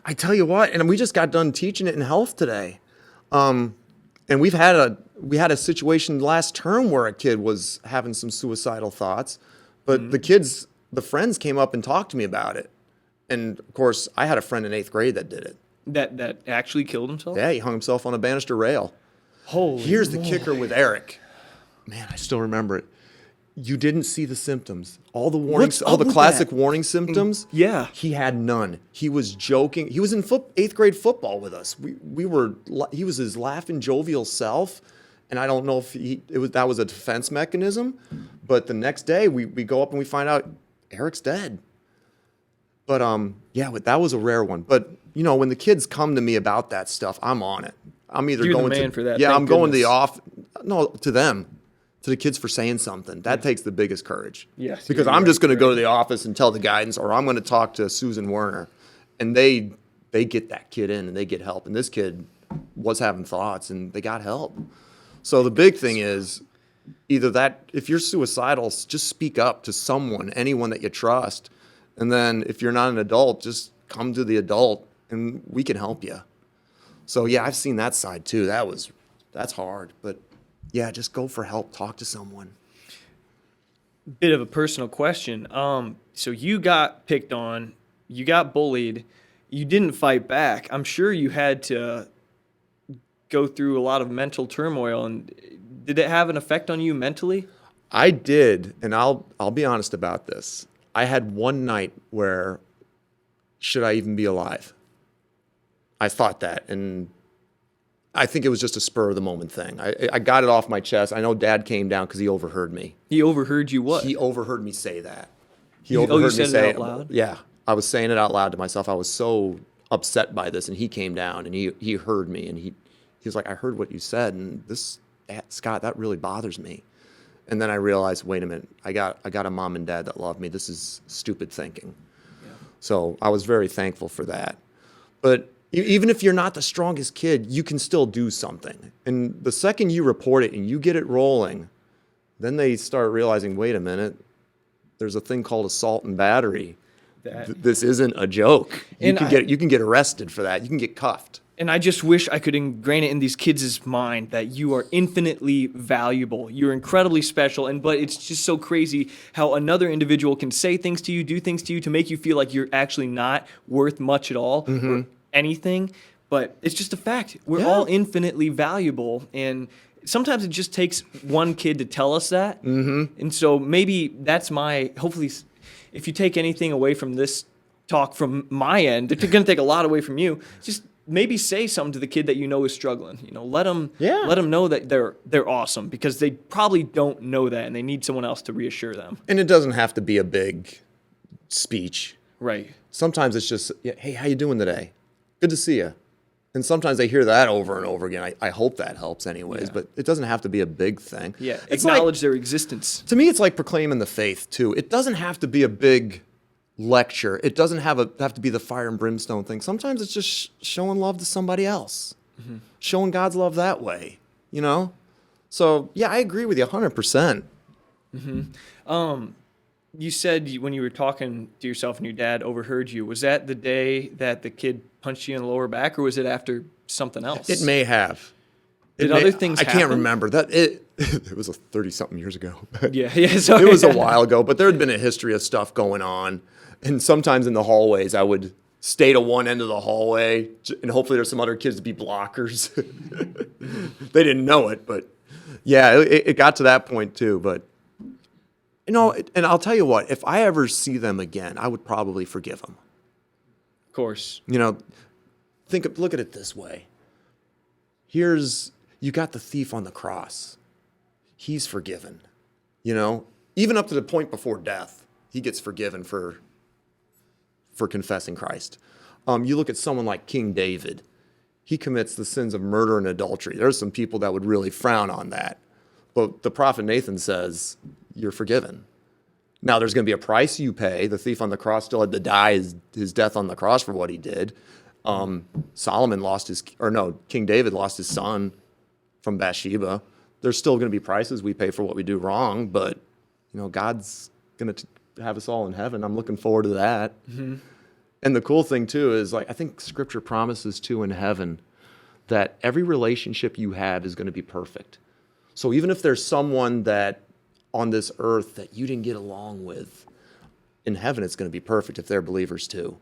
Speaker 2: I tell you what, and we just got done teaching it in health today. And we had a situation last term where a kid was having some suicidal thoughts, but the friends came up and talked to me about it. And of course, I had a friend in 8th grade that did it.
Speaker 1: That actually killed himself?
Speaker 2: Yeah, he hung himself on a banister rail. Here's the kicker with Eric. Man, I still remember it. You didn't see the symptoms. All the warnings, all the classic warning symptoms.
Speaker 1: Yeah.
Speaker 2: He had none. He was joking. He was in 8th grade football with us. He was his laughing, jovial self. And I don't know if that was a defense mechanism. But the next day, we go up and we find out Eric's dead. But yeah, that was a rare one. But you know, when the kids come to me about that stuff, I'm on it. I'm either
Speaker 1: You're the
Speaker 2: going
Speaker 1: man
Speaker 2: to
Speaker 1: for that.
Speaker 2: yeah,
Speaker 1: Thank
Speaker 2: I'm going to the
Speaker 1: goodness.
Speaker 2: to them, to the kids for saying something. That takes the biggest courage.
Speaker 1: Yes,
Speaker 2: Because
Speaker 1: you're
Speaker 2: I'm
Speaker 1: right,
Speaker 2: just going to
Speaker 1: you're
Speaker 2: go to
Speaker 1: right.
Speaker 2: the office and tell the guidance, or I'm going to talk to Susan Werner, and they get that kid in and they get help. And this kid was having thoughts, and they got help. So the big thing is either that if you're suicidal, just speak up to someone, anyone that you trust. And then if you're not an adult, just come to the adult and we can help you. So yeah, I've seen that side too. That's hard, but yeah, just go for help, talk to someone.
Speaker 1: Bit of a personal question. So you got picked on, you got bullied, you didn't fight back. I'm sure you had to go through a lot of mental turmoil. And did it have an effect on you mentally?
Speaker 2: I did, and I'll be honest about this. I had one night where should I even be alive? I thought that, and I think it was just a spur of the moment thing. I got it off my chest. I know Dad came down because he overheard me.
Speaker 1: He overheard you what?
Speaker 2: He overheard me say that. He
Speaker 1: You
Speaker 2: overheard
Speaker 1: said
Speaker 2: me
Speaker 1: it
Speaker 2: say
Speaker 1: out loud?
Speaker 2: Yeah, I was saying it out loud to myself. I was so upset by this, and he came down and he heard me, and he was like, "I heard what you said, and Scott, that really bothers me." And then I realized, wait a minute, I got a mom and dad that love me. This is stupid thinking.
Speaker 1: Yeah.
Speaker 2: So I was very thankful for that. But even if you're not the strongest kid, you can still do something. And the second you report it and you get it rolling, then they start realizing, wait a minute, there's a thing called assault and battery. This isn't a joke. You can get arrested for that. You can get cuffed.
Speaker 1: And I just wish I could ingrain it in these kids' mind that you are infinitely valuable. You're incredibly special, but it's just so crazy how another individual can say things to you, do things to you to make you feel like you're actually not worth much at all or anything. But it's just a fact. We're all infinitely valuable, and sometimes it just takes one kid to tell us that. Mm-hmm. And so maybe that's hopefully, if you take anything away from this talk from my end, it's going to take a lot away from you. Just maybe say something to the kid that you know is struggling. You know, let them know that they're awesome, because they probably don't know that and they need someone else to reassure them.
Speaker 2: And it doesn't have to be a big speech.
Speaker 1: Right.
Speaker 2: Sometimes it's just, hey, how you doing today? Good to see you. And sometimes they hear that over and over again. I hope that helps anyways, but it doesn't have to be a big thing.
Speaker 1: Yeah,
Speaker 2: It's
Speaker 1: acknowledge their existence.
Speaker 2: To me, it's like proclaiming the faith too. It doesn't have to be a big lecture. It doesn't have to be the fire and brimstone thing. Sometimes it's just showing love to somebody else, showing God's love that way, you know? So yeah, I agree with you 100%.
Speaker 1: You said when you were talking to yourself and your dad overheard you. Was that the day that the kid punched you in the lower back, or was it after something else?
Speaker 2: It may have.
Speaker 1: Did other things happen?
Speaker 2: I can't remember. It was 30-something years ago.
Speaker 1: Yeah. So
Speaker 2: it was a while ago, but there had been a history of stuff going on. And sometimes in the hallways, I would stay to one end of the hallway, and hopefully there's some other kids to be blockers. They didn't know it, but yeah, it got to that point too. But, you know, and I'll tell you what, if I ever see them again, I would probably forgive them.
Speaker 1: Of course.
Speaker 2: You know, look at it this way. You got the thief on the cross. He's forgiven. You know, even up to the point before death, he gets forgiven for confessing Christ. You look at someone like King David. He commits the sins of murder and adultery. There's some people that would really frown on that. But the prophet Nathan says, you're forgiven. Now, there's going to be a price you pay. The thief on the cross still had to die his death on the cross for what he did. King David lost his son from Bathsheba. There's still going to be prices we pay for what we do wrong, but, you know, God's going to have us all in heaven. I'm looking forward to that. Mm-hmm. And the cool thing, too, is, like, I think Scripture promises, too, in heaven that every relationship you have is going to be perfect. So even if there's someone that on this earth that you didn't get along with, in heaven it's going to be perfect if they're believers, too.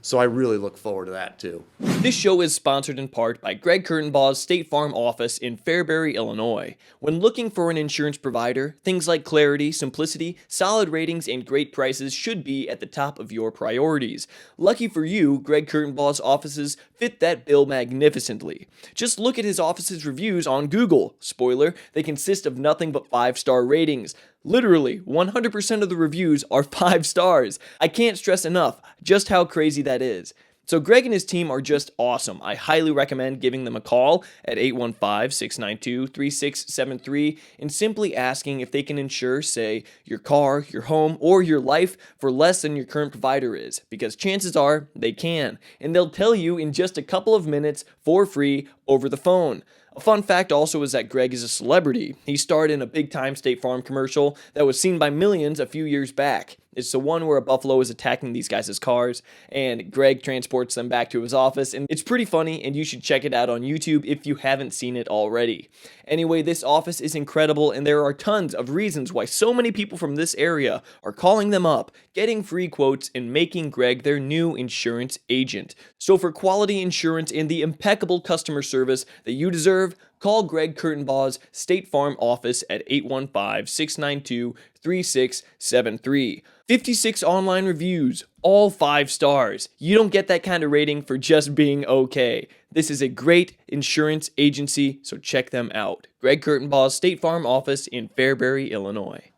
Speaker 2: So I really look forward to that, too.
Speaker 1: This show is sponsored in part by Greg Kurtenbaugh's State Farm office in Fairbury, Illinois. When looking for an insurance provider, things like clarity, simplicity, solid ratings, and great prices should be at the top of your priorities. Lucky for you, Greg Kurtenbaugh's offices fit that bill magnificently. Just look at his office's reviews on Google. Spoiler, they consist of nothing but 5-star ratings. Literally, 100% of the reviews are 5 stars. I can't stress enough just how crazy that is. So Greg and his team are just awesome. I highly recommend giving them a call at 815-692-3673 and simply asking if they can insure, say, your car, your home, or your life for less than your current provider is, because chances are they can, and they'll tell you in just a couple of minutes for free over the phone. A fun fact also is that Greg is a celebrity. He starred in a big-time State Farm commercial that was seen by millions a few years back. It's the one where a buffalo is attacking these guys' cars, and Greg transports them back to his office, and it's pretty funny, and you should check it out on YouTube if you haven't seen it already. Anyway, this office is incredible, and there are tons of reasons why so many people from this area are calling them up, getting free quotes, and making Greg their new insurance agent. So for quality insurance and the impeccable customer service that you deserve, call Greg Kurtenbaugh's State Farm office at 815-692-3673. 56 online reviews, all 5 stars. You don't get that kind of rating for just being okay. This is a great insurance agency, so check them out. Greg Kurtenbaugh's State Farm office in Fairbury, Illinois.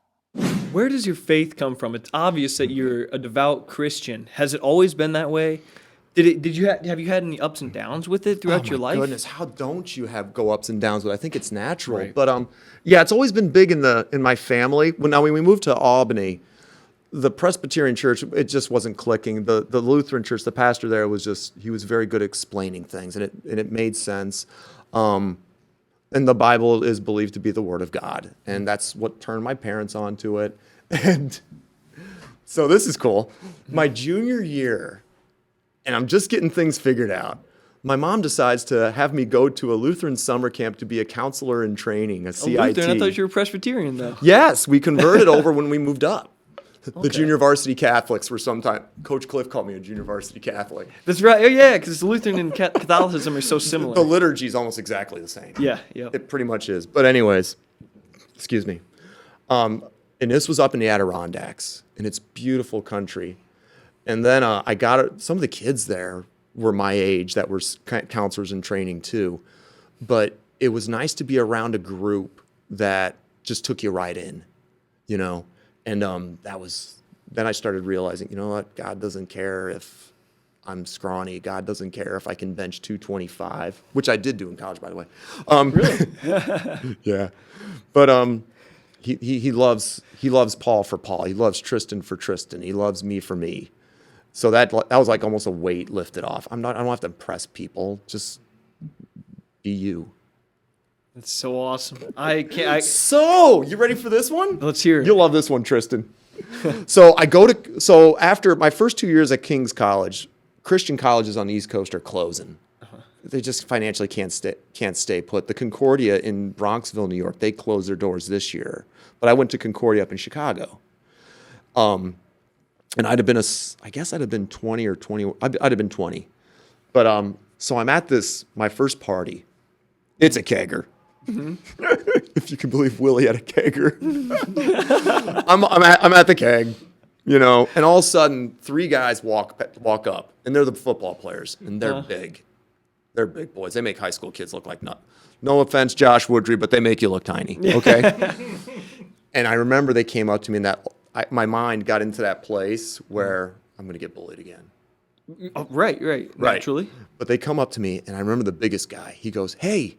Speaker 1: Where does your faith come from? It's obvious that you're a devout Christian. Has it always been that way? Have you had any ups and downs with it throughout your life?
Speaker 2: Oh my goodness, how don't you go ups and downs with it? I think it's natural.
Speaker 1: Right.
Speaker 2: But yeah, it's always been big in my family. When we moved to Albany, the Presbyterian church, it just wasn't clicking. The Lutheran church, the pastor there he was very good at explaining things, and it made sense. And the Bible is believed to be the Word of God, and that's what turned my parents onto it. And so this is cool. My junior year, and I'm just getting things figured out, my mom decides to have me go to a Lutheran summer camp to be a counselor in training, a CIT.
Speaker 1: Lutheran? I thought you were Presbyterian, though.
Speaker 2: Yes, we converted over when we moved up.
Speaker 1: Okay.
Speaker 2: The junior varsity Catholics were sometime. Coach Cliff called me a junior varsity Catholic.
Speaker 1: That's right. Oh, yeah, because Lutheran and Catholicism are so similar.
Speaker 2: The liturgy is almost exactly the same.
Speaker 1: Yeah.
Speaker 2: It pretty much is. But anyways, excuse me. And this was up in the Adirondacks, and it's beautiful country. And then some of the kids there were my age that were counselors in training too. But it was nice to be around a group that just took you right in, you know. And then I started realizing, you know what, God doesn't care if I'm scrawny. God doesn't care if I can bench 225, which I did do in college, by the way.
Speaker 1: Really?
Speaker 2: Yeah. But he loves Paul for Paul. He loves Tristan for Tristan. He loves me for me. So that was like almost a weight lifted off. I don't have to impress people. Just be you.
Speaker 1: That's so awesome.
Speaker 2: So, you ready for this one?
Speaker 1: Let's hear it.
Speaker 2: You'll love this one, Tristan. So after my first 2 years at King's College, Christian colleges on the East Coast are closing. Uh-huh. They just financially can't stay put. The Concordia in Bronxville, New York, they closed their doors this year. But I went to Concordia up in Chicago. And I'd have been 20 or 20. I'd have been 20. But so I'm at my first party. It's a kegger. Mm-hmm. If you can believe Willi had a kegger. I'm at the keg, you know, and all of a sudden 3 guys walk up, and they're the football players, and they're big. They're big boys. They make high school kids look like nothing. No offense, Josh Woodry, but they make you look tiny. Okay. And I remember they came up to me, and my mind got into that place where I'm going to get bullied again.
Speaker 1: Oh, right. Naturally.
Speaker 2: But they come up to me, and I remember the biggest guy. He goes, "Hey,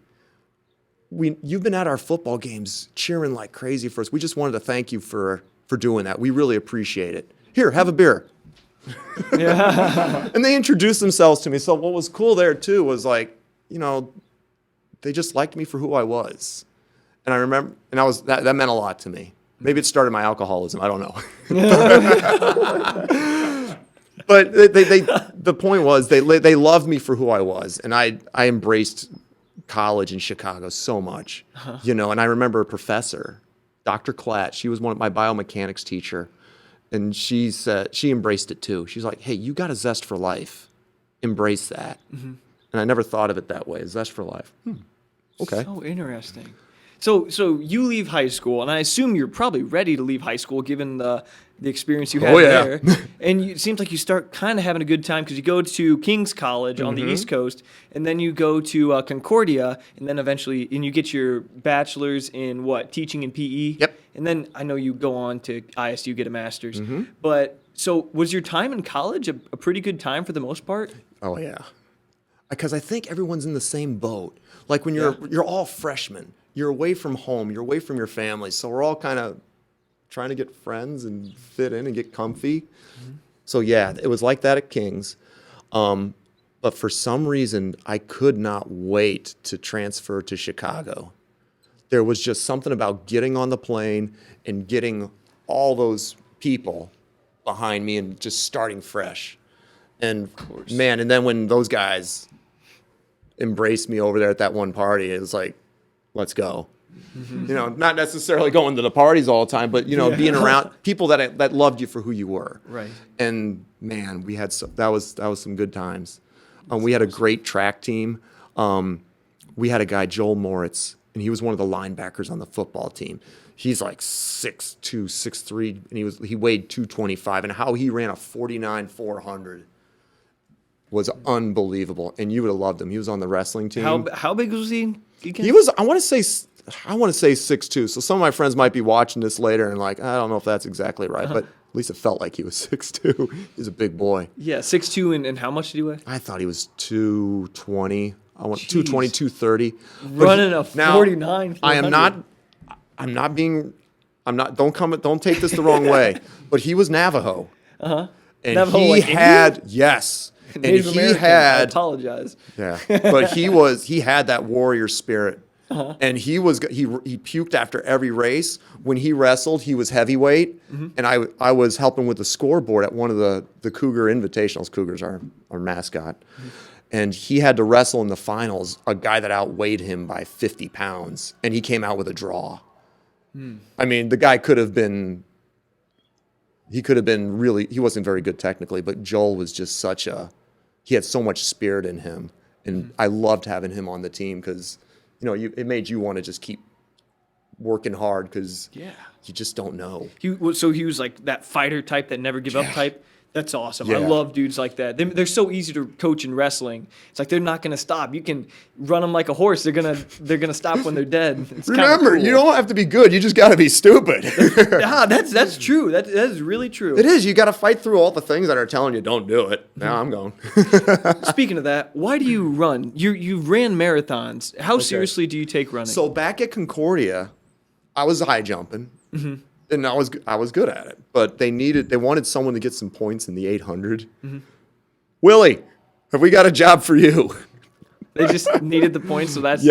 Speaker 2: you've been at our football games cheering like crazy for us. We just wanted to thank you for doing that. We really appreciate it. Here, have a beer." Yeah. And they introduced themselves to me. So what was cool there too was like, you know, they just liked me for who I was. And I remember, and that meant a lot to me. Maybe it started my alcoholism. I don't know. But the point was they loved me for who I was, and I embraced college in Chicago so much, you know. And I remember a professor, Dr. Klatt. She was my biomechanics teacher, and she said she embraced it too. She's like, "Hey, you got a zest for life. Embrace that." Mm-hmm. And I never thought of it that way. A zest for life. Okay.
Speaker 1: So interesting. So you leave high school, and I assume you're probably ready to leave high school given the experience you had there. And it seems like you start kind of having a good time because you go to King's College on the East Coast, and then you go to Concordia, and then eventually you get your bachelor's in what, teaching and PE?
Speaker 2: Yep.
Speaker 1: And then I know you go on to ISU, get a master's. But so was your time in college a pretty good time for the most part?
Speaker 2: Oh, yeah. Because I think everyone's in the same boat. Like when you're all freshmen, you're away from home, you're away from your family, so we're all kind of trying to get friends and fit in and get comfy. So yeah, it was like that at King's. But for some reason, I could not wait to transfer to Chicago. There was just something about getting on the plane and getting all those people behind me and just starting fresh. And man, and then when those guys embraced me over there at that one party, it was like, let's go. You know, not necessarily going to the parties all the time, but you know, being around people that loved you for who you were.
Speaker 1: Right.
Speaker 2: And man, we had that was some good times. We had a great track team. We had a guy, Joel Moritz, and he was one of the linebackers on the football team. He's like 6'2", 6'3", and he weighed 225, and how he ran a 49-400 was unbelievable. And you would have loved him. He was on the wrestling team.
Speaker 1: How big was he?
Speaker 2: He was, I want to say 6'2". So some of my friends might be watching this later and like, I don't know if that's exactly right, but at least it felt like he was 6'2". He's a big boy.
Speaker 1: Yeah, 6'2", and how much did he weigh?
Speaker 2: I thought he was 220. I want 220, 230.
Speaker 1: Running a 49.
Speaker 2: Don't take this the wrong way, but he was Navajo. And
Speaker 1: Navajo,
Speaker 2: he
Speaker 1: like
Speaker 2: had, yes. And
Speaker 1: Native
Speaker 2: he
Speaker 1: American,
Speaker 2: had,
Speaker 1: I apologize.
Speaker 2: yeah, but he had that warrior spirit. And he puked after every race. When he wrestled, he was heavyweight, and I was helping with the scoreboard at one of the Cougar Invitationals. Cougars are our mascot. And he had to wrestle in the finals a guy that outweighed him by 50 pounds, and he came out with a draw. I mean, the guy could have been really, he wasn't very good technically, but Joel was just he had so much spirit in him, and I loved having him on the team because, you know, it made you want to just keep working hard because you just don't know.
Speaker 1: So he was like that fighter type, that never give up type. That's awesome.
Speaker 2: Yeah.
Speaker 1: I love dudes like that. They're so easy to coach in wrestling. It's like they're not going to stop. You can run them like a horse. They're gonna stop when they're dead.
Speaker 2: Remember, cool. You don't have to be good. You just got to be stupid.
Speaker 1: That's true. That is really true.
Speaker 2: It is. You got to fight through all the things that are telling you don't do it. Now I'm going.
Speaker 1: Speaking of that, why do you run? You ran marathons. How seriously do you take running?
Speaker 2: So back at Concordia, I was high jumping. And I was good at it, but they wanted someone to get some points in the 800. Willi, have we got a job for you?
Speaker 1: They just needed the points, so that's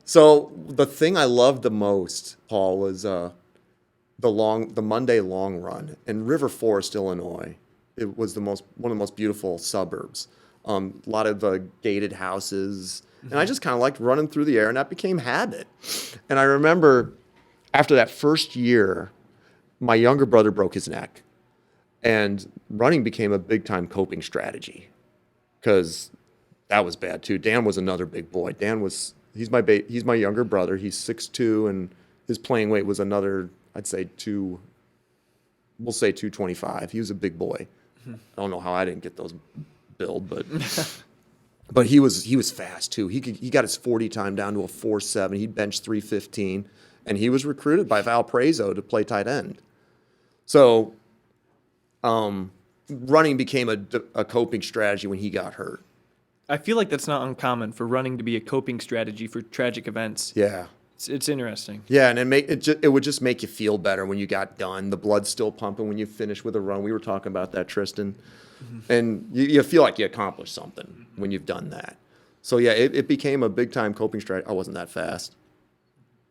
Speaker 2: So the thing I loved the most, Paul, was the Monday long run in River Forest, Illinois. It was one of the most beautiful suburbs. A lot of gated houses, and I just kind of liked running through the air, and that became habit. And I remember, after that first year, my younger brother broke his neck, and running became a big-time coping strategy because that was bad too. Dan was another big boy. He's my younger brother. He's 6'2", and his playing weight was another, I'd say 225. He was a big boy. I don't know how I didn't get those build, but he was fast too. He got his 40 time down to a 4.7. He benched 315. And he was recruited by Valparaiso to play tight end. So running became a coping strategy when he got hurt.
Speaker 1: I feel like that's not uncommon for running to be a coping strategy for tragic events.
Speaker 2: Yeah.
Speaker 1: It's interesting.
Speaker 2: Yeah, and it would just make you feel better when you got done. The blood's still pumping when you finish with a run. We were talking about that, Tristan. And you feel like you accomplished something when you've done that. So, yeah, it became a big-time coping strategy. I wasn't that fast.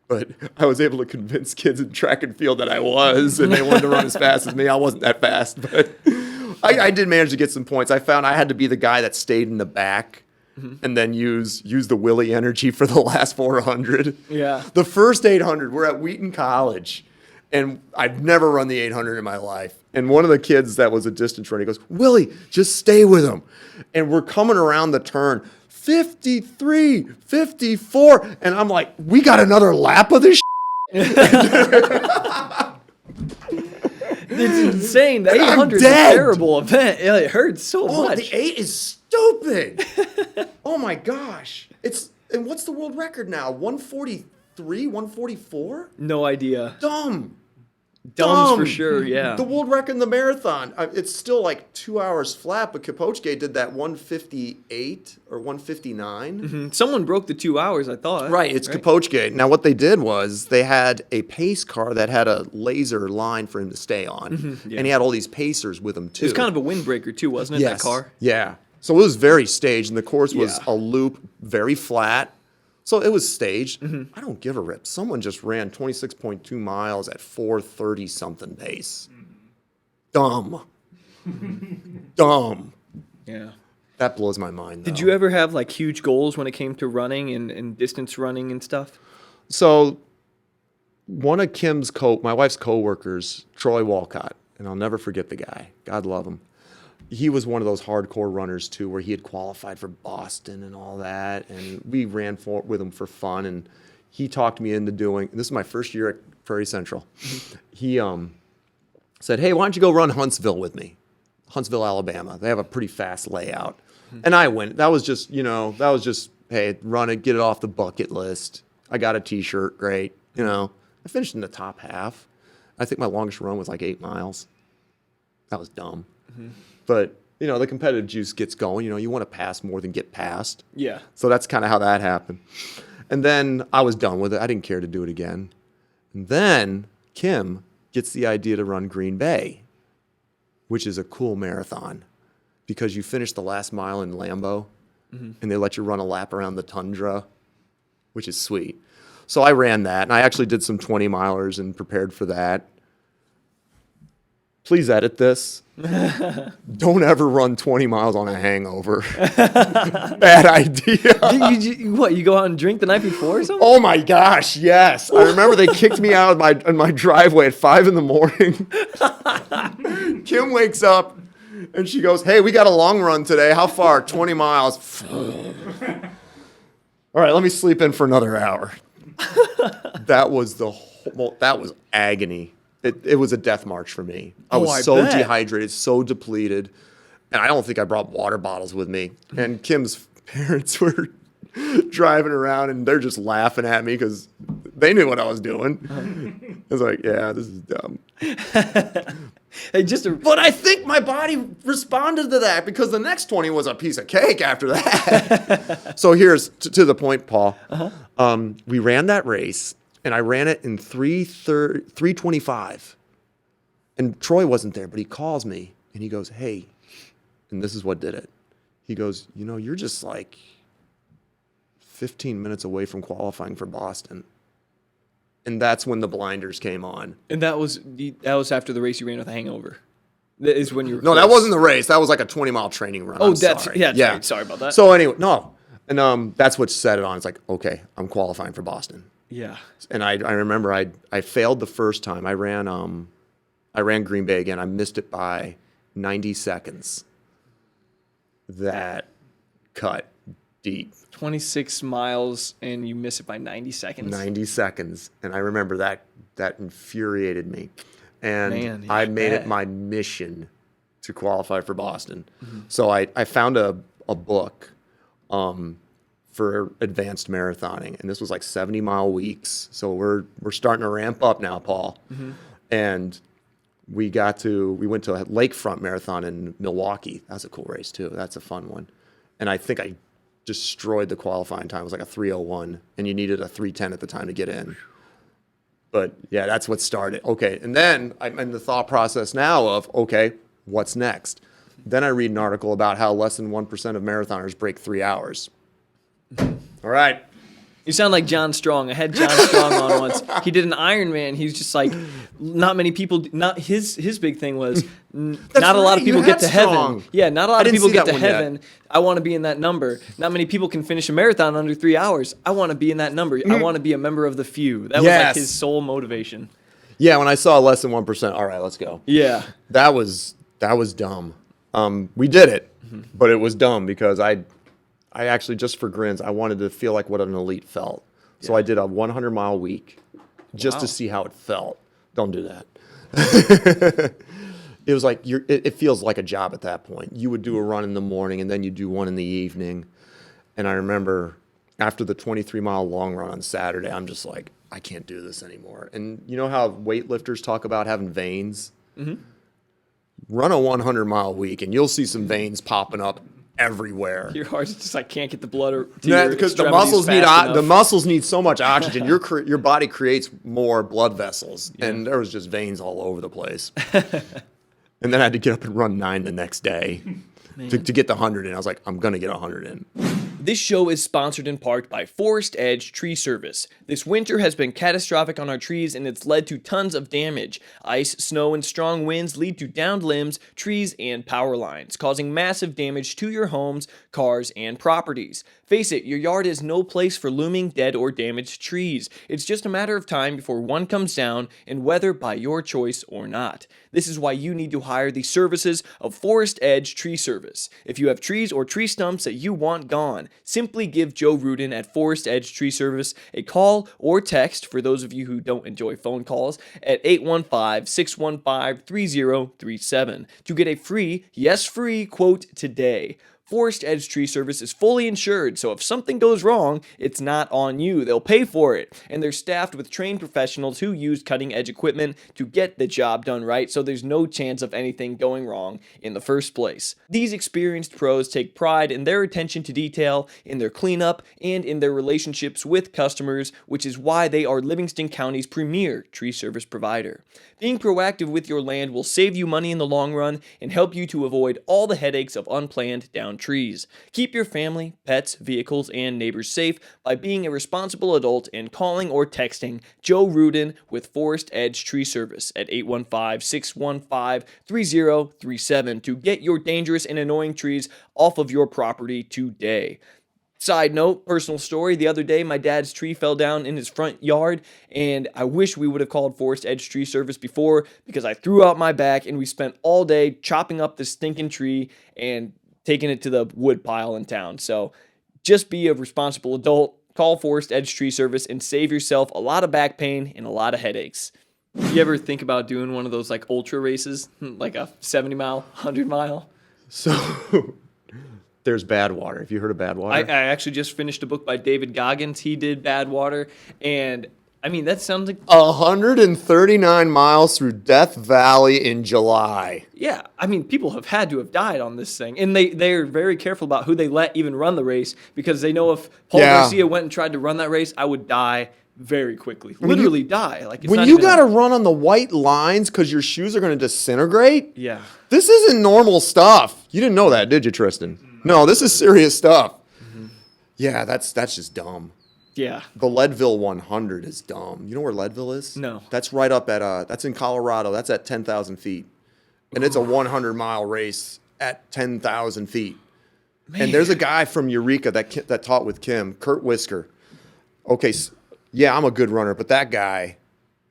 Speaker 2: But I was able to convince kids in track and field that I was, and they wanted to run as fast as me. I wasn't that fast, but I did manage to get some points. I found I had to be the guy that stayed in the back and then use the Willi energy for the last 400.
Speaker 1: Yeah.
Speaker 2: The first 800, we're at Wheaton College, and I've never run the 800 in my life. And one of the kids that was a distance runner goes, "Willi, just stay with him." And we're coming around the turn. 53, 54. And I'm like, we got another lap of this
Speaker 1: It's insane. The 800 is a terrible event. It hurts so much.
Speaker 2: The 8 is stupid. Oh my gosh. And what's the world record now? 143, 144?
Speaker 1: No idea.
Speaker 2: Dumb
Speaker 1: For sure, yeah.
Speaker 2: The world record in the marathon. It's still like 2 hours flat, but Kapochke did that 158 or 159.
Speaker 1: Mm-hmm. Someone broke the 2 hours, I thought.
Speaker 2: Right, it's Kapochke. Now, what they did was they had a pace car that had a laser line for him to stay on.
Speaker 1: Mm-hmm, yeah.
Speaker 2: And he had all these pacers with him, too.
Speaker 1: It was kind of a windbreaker, too, wasn't it,
Speaker 2: Yes.
Speaker 1: that car?
Speaker 2: Yeah. So it was very staged, and the course was
Speaker 1: Yeah.
Speaker 2: a loop, very flat. So it was staged.
Speaker 1: Mm-hmm.
Speaker 2: I don't give a rip. Someone just ran 26.2 miles at 4:30-something pace. Dumb. Dumb.
Speaker 1: Yeah.
Speaker 2: That blows my mind, though.
Speaker 1: Did you ever have like huge goals when it came to running and distance running and stuff?
Speaker 2: So one of my wife's coworkers, Troy Walcott, and I'll never forget the guy. God love him. He was one of those hardcore runners, too, where he had qualified for Boston and all that. And we ran with him for fun. And he talked me into this is my first year at Prairie Central. He said, hey, why don't you go run Huntsville with me? Huntsville, Alabama. They have a pretty fast layout. And I went. That was just, hey, run it, get it off the bucket list. I got a T-shirt, great. I finished in the top half. I think my longest run was like 8 miles. That was dumb. Mm-hmm. But, the competitive juice gets going. You want to pass more than get passed.
Speaker 1: Yeah.
Speaker 2: So that's kind of how that happened. And then I was done with it. I didn't care to do it again. And then Kim gets the idea to run Green Bay, which is a cool marathon because you finish the last mile in Lambeau, and they let you run a lap around the tundra, which is sweet. So I ran that, and I actually did some 20-milers and prepared for that. Please edit this. Don't ever run 20 miles on a hangover. Bad idea.
Speaker 1: You go out and drink the night before or something?
Speaker 2: Oh my gosh, yes. I remember they kicked me out in my driveway at 5 a.m. Kim wakes up and she goes, hey, we got a long run today. How far? 20 miles. All right, let me sleep in for another hour. That was that was agony. It was a death march for me. I was so dehydrated, so depleted, and I don't think I brought water bottles with me. And Kim's parents were driving around, and they're just laughing at me because they knew what I was doing. I was like, yeah, this is dumb. But I think my body responded to that because the next 20 was a piece of cake after that. So here's to the point, Paul. We ran that race. And I ran it in 3:25. And Troy wasn't there, but he calls me and he goes, hey, and this is what did it. He goes, you're just like 15 minutes away from qualifying for Boston. And that's when the blinders came on.
Speaker 1: And that was after the race you ran with a hangover. That is when you were
Speaker 2: No, that wasn't the race. That was like a 20-mile training run.
Speaker 1: That's right. Sorry about that.
Speaker 2: So anyway, no. And that's what set it on. It's like, okay, I'm qualifying for Boston.
Speaker 1: Yeah.
Speaker 2: And I remember I failed the first time. I ran Green Bay again. I missed it by 90 seconds. That cut deep.
Speaker 1: 26 miles and you miss it by 90 seconds.
Speaker 2: 90 seconds. And I remember that infuriated me. And
Speaker 1: Man,
Speaker 2: I made it my mission to qualify for Boston. Mm-hmm. So I found a book for advanced marathoning, and this was like 70-mile weeks. So we're starting to ramp up now, Paul. Mm-hmm. And we went to a lakefront marathon in Milwaukee. That's a cool race too. That's a fun one. And I think I destroyed the qualifying time. It was like a 3:01, and you needed a 3:10 at the time to get in. But yeah, that's what started. Okay, and then I'm in the thought process now of, okay, what's next? Then I read an article about how less than 1% of marathoners break 3 hours. All right.
Speaker 1: You sound like John Strong. I had John Strong on once. He did an Ironman. He was just like, not many people. Not his big thing was not a lot of people get to heaven. Yeah, not a lot of people get to heaven. I want to be in that number. Not many people can finish a marathon under 3 hours. I want to be in that number. I want to be a member of the few. That was like his sole motivation.
Speaker 2: Yeah, when I saw less than 1%, all right, let's go.
Speaker 1: Yeah,
Speaker 2: that was dumb. We did it, but it was dumb because I I actually, just for grins, I wanted to feel like what an elite felt. So I did a 100-mile week just to see how it felt. Don't do that. It was like, it feels like a job at that point. You would do a run in the morning, and then you do one in the evening. And I remember after the 23-mile long run on Saturday, I'm just like, I can't do this anymore. And you know how weightlifters talk about having veins? Mm-hmm. Run a 100-mile week, and you'll see some veins popping up everywhere.
Speaker 1: Your heart's just like can't get the blood to
Speaker 2: because
Speaker 1: your
Speaker 2: the muscles need so much oxygen. Your body creates more blood vessels, and there was just veins all over the place. And then I had to get up and run 9 the next day to get the 100 in. I was like, I'm gonna get 100 in.
Speaker 1: This show is sponsored in part by Forest Edge Tree Service. This winter has been catastrophic on our trees, and it's led to tons of damage. Ice, snow, and strong winds lead to downed limbs, trees, and power lines, causing massive damage to your homes, cars, and properties. Face it, your yard is no place for looming dead or damaged trees. It's just a matter of time before one comes down, and whether by your choice or not. This is why you need to hire the services of Forest Edge Tree Service. If you have trees or tree stumps that you want gone, simply give Joe Rudin at Forest Edge Tree Service a call or text, for those of you who don't enjoy phone calls, at 815-615-3037 to get a free, yes free, quote today. Forest Edge Tree Service is fully insured, so if something goes wrong, it's not on you. They'll pay for it. And they're staffed with trained professionals who use cutting-edge equipment to get the job done right, so there's no chance of anything going wrong in the first place. These experienced pros take pride in their attention to detail, in their cleanup, and in their relationships with customers, which is why they are Livingston County's premier tree service provider. Being proactive with your land will save you money in the long run and help you to avoid all the headaches of unplanned down trees. Keep your family, pets, vehicles, and neighbors safe by being a responsible adult and calling or texting Joe Rudin with Forest Edge Tree Service at 815-615-3037 to get your dangerous and annoying trees off of your property today. Side note, personal story, the other day my dad's tree fell down in his front yard, and I wish we would have called Forest Edge Tree Service before, because I threw out my back and we spent all day chopping up this stinking tree and taking it to the wood pile in town. So just be a responsible adult, call Forest Edge Tree Service, and save yourself a lot of back pain and a lot of headaches. You ever think about doing one of those like ultra races, like a 70-mile, 100-mile?
Speaker 2: So there's Badwater. Have you heard of Badwater?
Speaker 1: I actually just finished a book by David Goggins. He did Badwater, and I mean, that sounds like
Speaker 2: 139 miles through Death Valley in July.
Speaker 1: Yeah, I mean, people have had to have died on this thing, and they're very careful about who they let even run the race, because they know if Paul Garcia went and tried to run that race, I would die very quickly. Literally die. Like, it's
Speaker 2: when you got to run on the white lines because your shoes are going to disintegrate?
Speaker 1: Yeah.
Speaker 2: This isn't normal stuff. You didn't know that, did you, Tristan? No, this is serious stuff. Mm-hmm. Yeah, that's just dumb.
Speaker 1: Yeah.
Speaker 2: The Leadville 100 is dumb. You know where Leadville is?
Speaker 1: No.
Speaker 2: That's right up at, that's in Colorado. That's at 10,000 feet. And it's a 100-mile race at 10,000 feet. Man. And there's a guy from Eureka that taught with Kim, Kurt Whisker. Okay, yeah, I'm a good runner, but that guy,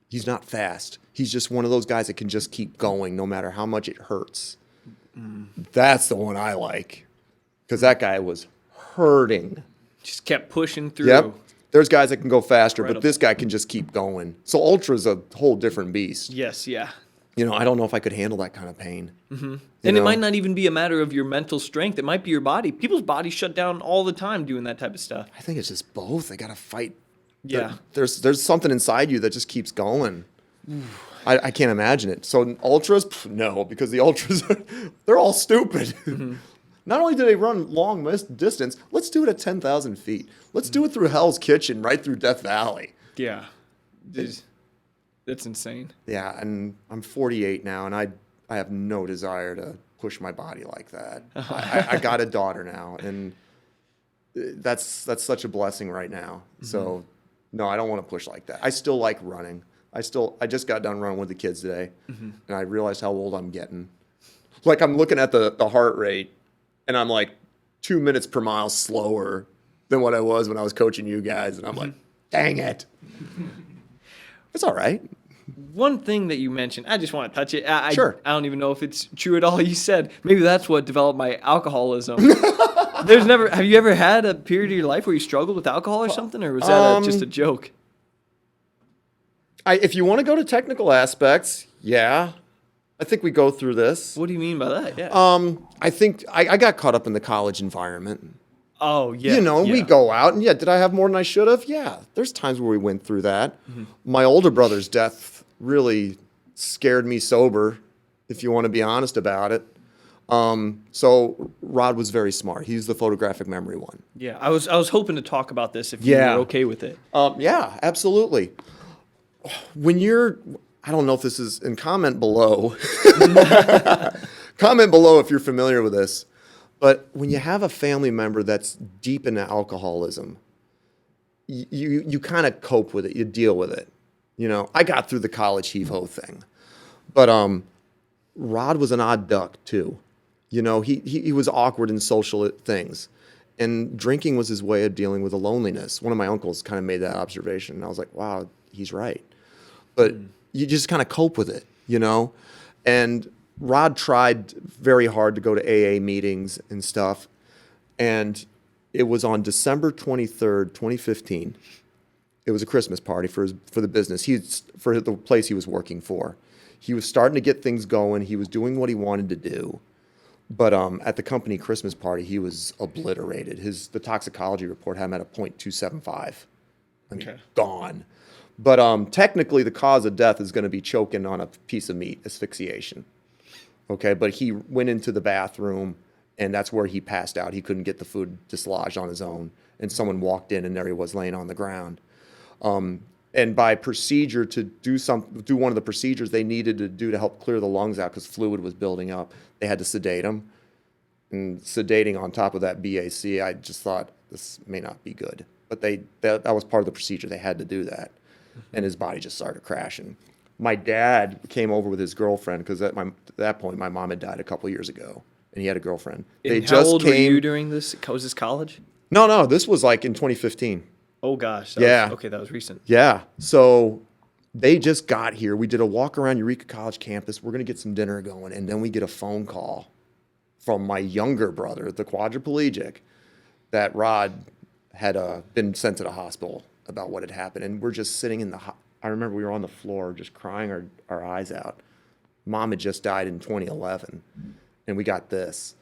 Speaker 2: he's not fast. He's just one of those guys that can just keep going no matter how much it hurts. That's the one I like, because that guy was hurting.
Speaker 1: Just kept pushing through.
Speaker 2: Yep. There's guys that can go faster, but this guy can just keep going. So ultra's a whole different beast.
Speaker 1: Yes, yeah.
Speaker 2: You know, I don't know if I could handle that kind of pain.
Speaker 1: Mm-hmm. And it might not even be a matter of your mental strength. It might be your body. People's bodies shut down all the time doing that type of stuff.
Speaker 2: I think it's just both. They got to fight.
Speaker 1: Yeah.
Speaker 2: There's something inside you that just keeps going. I can't imagine it. So ultras, no, because the ultras, they're all stupid. Mm-hmm. Not only do they run long distance, let's do it at 10,000 feet. Let's do it through Hell's Kitchen, right through Death Valley.
Speaker 1: Yeah. That's insane.
Speaker 2: Yeah, and I'm 48 now, and I have no desire to push my body like that. I got a daughter now, and that's such a blessing right now. Mm-hmm. So, no, I don't want to push like that. I still like running. I just got done running with the kids today, mm-hmm. and I realized how old I'm getting. Like, I'm looking at the heart rate, and I'm like 2 minutes per mile slower than what I was when I was coaching you guys, and I'm like, dang it. It's all right.
Speaker 1: One thing that you mentioned, I just want to touch it.
Speaker 2: Sure.
Speaker 1: I don't even know if it's true at all. You said maybe that's what developed my alcoholism. Have you ever had a period of your life where you struggled with alcohol or something, or was that just a joke?
Speaker 2: If you want to go to technical aspects, yeah. I think we go through this.
Speaker 1: What do you mean by that? Yeah.
Speaker 2: I think I got caught up in the college environment.
Speaker 1: Oh, yeah.
Speaker 2: We go out, and did I have more than I should have? Yeah. There's times where we went through that. My older brother's death really scared me sober, if you want to be honest about it. So Rod was very smart. He's the photographic memory one.
Speaker 1: Yeah. I was hoping to talk about this if you were okay with it.
Speaker 2: Yeah, absolutely. I don't know if this is in comment below. Comment below if you're familiar with this. But when you have a family member that's deep into alcoholism, you kind of cope with it. You deal with it. I got through the college heave-ho thing. But Rod was an odd duck, too. He was awkward in social things. And drinking was his way of dealing with the loneliness. One of my uncles kind of made that observation. And I was like, wow, he's right. But you just kind of cope with it, And Rod tried very hard to go to AA meetings and stuff. And it was on December 23rd, 2015. It was a Christmas party for the business. For the place he was working for. He was starting to get things going. He was doing what he wanted to do. But at the company Christmas party, he was obliterated. The toxicology report had him at a .275. Gone. But technically, the cause of death is going to be choking on a piece of meat, asphyxiation. Okay, but he went into the bathroom, and that's where he passed out. He couldn't get the food dislodged on his own, and someone walked in, and there he was laying on the ground. And by procedure, to do one of the procedures they needed to do to help clear the lungs out because fluid was building up, they had to sedate him. And sedating on top of that BAC, I just thought this may not be good. But that was part of the procedure. They had to do that. And his body just started crashing. My dad came over with his girlfriend because at that point, my mom had died a couple years ago, and he had a girlfriend.
Speaker 1: How old were you during this? Was this college?
Speaker 2: No, this was like in 2015.
Speaker 1: Oh, gosh. That was recent.
Speaker 2: Yeah. So they just got here. We did a walk around Eureka College campus. We're going to get some dinner going, and then we get a phone call from my younger brother, the quadriplegic, that Rod had been sent to the hospital about what had happened. And we're just sitting I remember we were on the floor just crying our eyes out. Mom had just died in 2011, and we got this.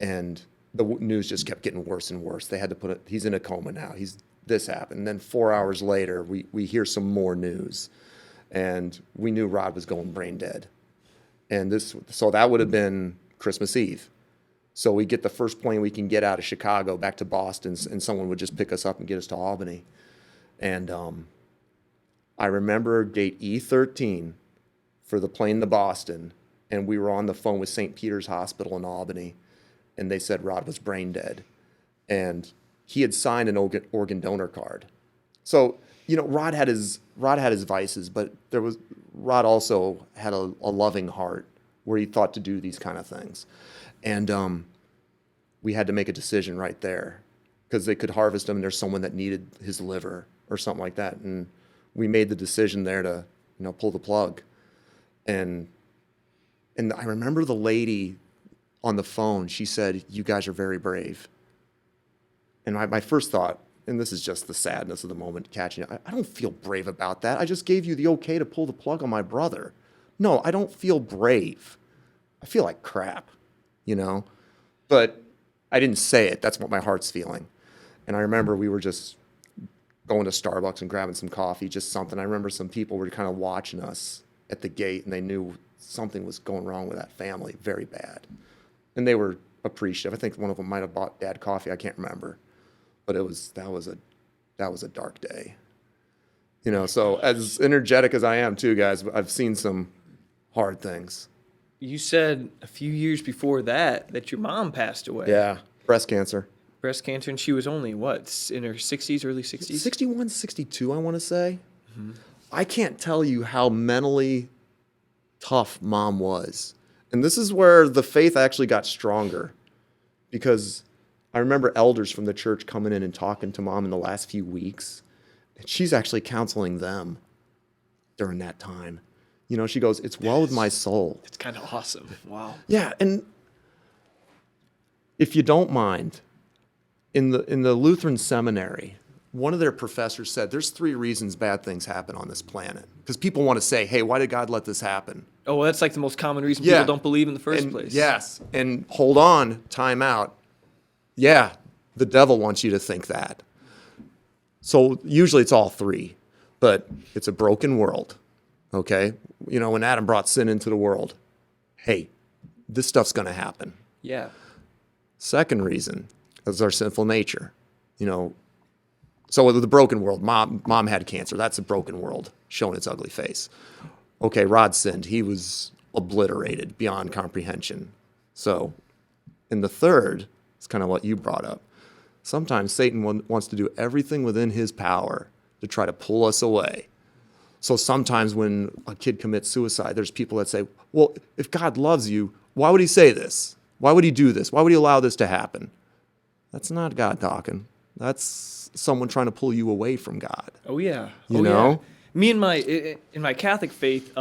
Speaker 2: And the news just kept getting worse and worse. They had to he's in a coma now. This happened. And then 4 hours later, we hear some more news. And we knew Rod was going brain dead. And so that would have been Christmas Eve. So we get the first plane we can get out of Chicago back to Boston, and someone would just pick us up and get us to Albany. And I remember gate E13 for the plane to Boston, and we were on the phone with St. Peter's Hospital in Albany, and they said Rod was brain dead. And he had signed an organ donor card. So, Rod had his vices, but Rod also had a loving heart where he thought to do these kind of things. And we had to make a decision right there because they could harvest him and there's someone that needed his liver or something like that. And we made the decision there to, pull the plug. And I remember the lady on the phone, she said, "You guys are very brave." And my first thought, and this is just the sadness of the moment catching it, I don't feel brave about that. I just gave you the okay to pull the plug on my brother. No, I don't feel brave. I feel like crap, But I didn't say it. That's what my heart's feeling. And I remember we were just going to Starbucks and grabbing some coffee, just something. I remember some people were kind of watching us at the gate, and they knew something was going wrong with that family, very bad. And they were appreciative. I think one of them might have bought Dad coffee. I can't remember. But that was a dark day. So as energetic as I am too, guys, I've seen some hard things.
Speaker 1: You said a few years before that your mom passed away.
Speaker 2: Yeah, breast cancer.
Speaker 1: And she was only, what, in her 60s, early 60s?
Speaker 2: 61, 62, I want to say. Mm-hmm. I can't tell you how mentally tough Mom was. And this is where the faith actually got stronger. Because I remember elders from the church coming in and talking to Mom in the last few weeks. And she's actually counseling them. during that time. You know, she goes, it's well with my soul.
Speaker 1: It's kind of awesome. Wow.
Speaker 2: Yeah, and if you don't mind, in the Lutheran seminary, one of their professors said there's 3 reasons bad things happen on this planet. Because people want to say, hey, why did God let this happen?
Speaker 1: Oh, well, that's like the most common reason people don't believe in the first
Speaker 2: And
Speaker 1: place.
Speaker 2: yes, and hold on, time out. Yeah, the devil wants you to think that. So usually it's all 3, but it's a broken world, okay? You know, when Adam brought sin into the world, hey, this stuff's going to happen.
Speaker 1: Yeah.
Speaker 2: Second reason is our sinful nature. You know, so with the broken world, mom had cancer. That's a broken world showing its ugly face. Okay, Rod sinned. He was obliterated beyond comprehension. So, and the third is kind of what you brought up. Sometimes Satan wants to do everything within his power to try to pull us away. So sometimes when a kid commits suicide, there's people that say, well, if God loves you, why would he say this? Why would he do this? Why would he allow this to happen? That's not God talking. That's someone trying to pull you away from God.
Speaker 1: Oh, yeah.
Speaker 2: You know?
Speaker 1: Yeah. Me and in my Catholic faith,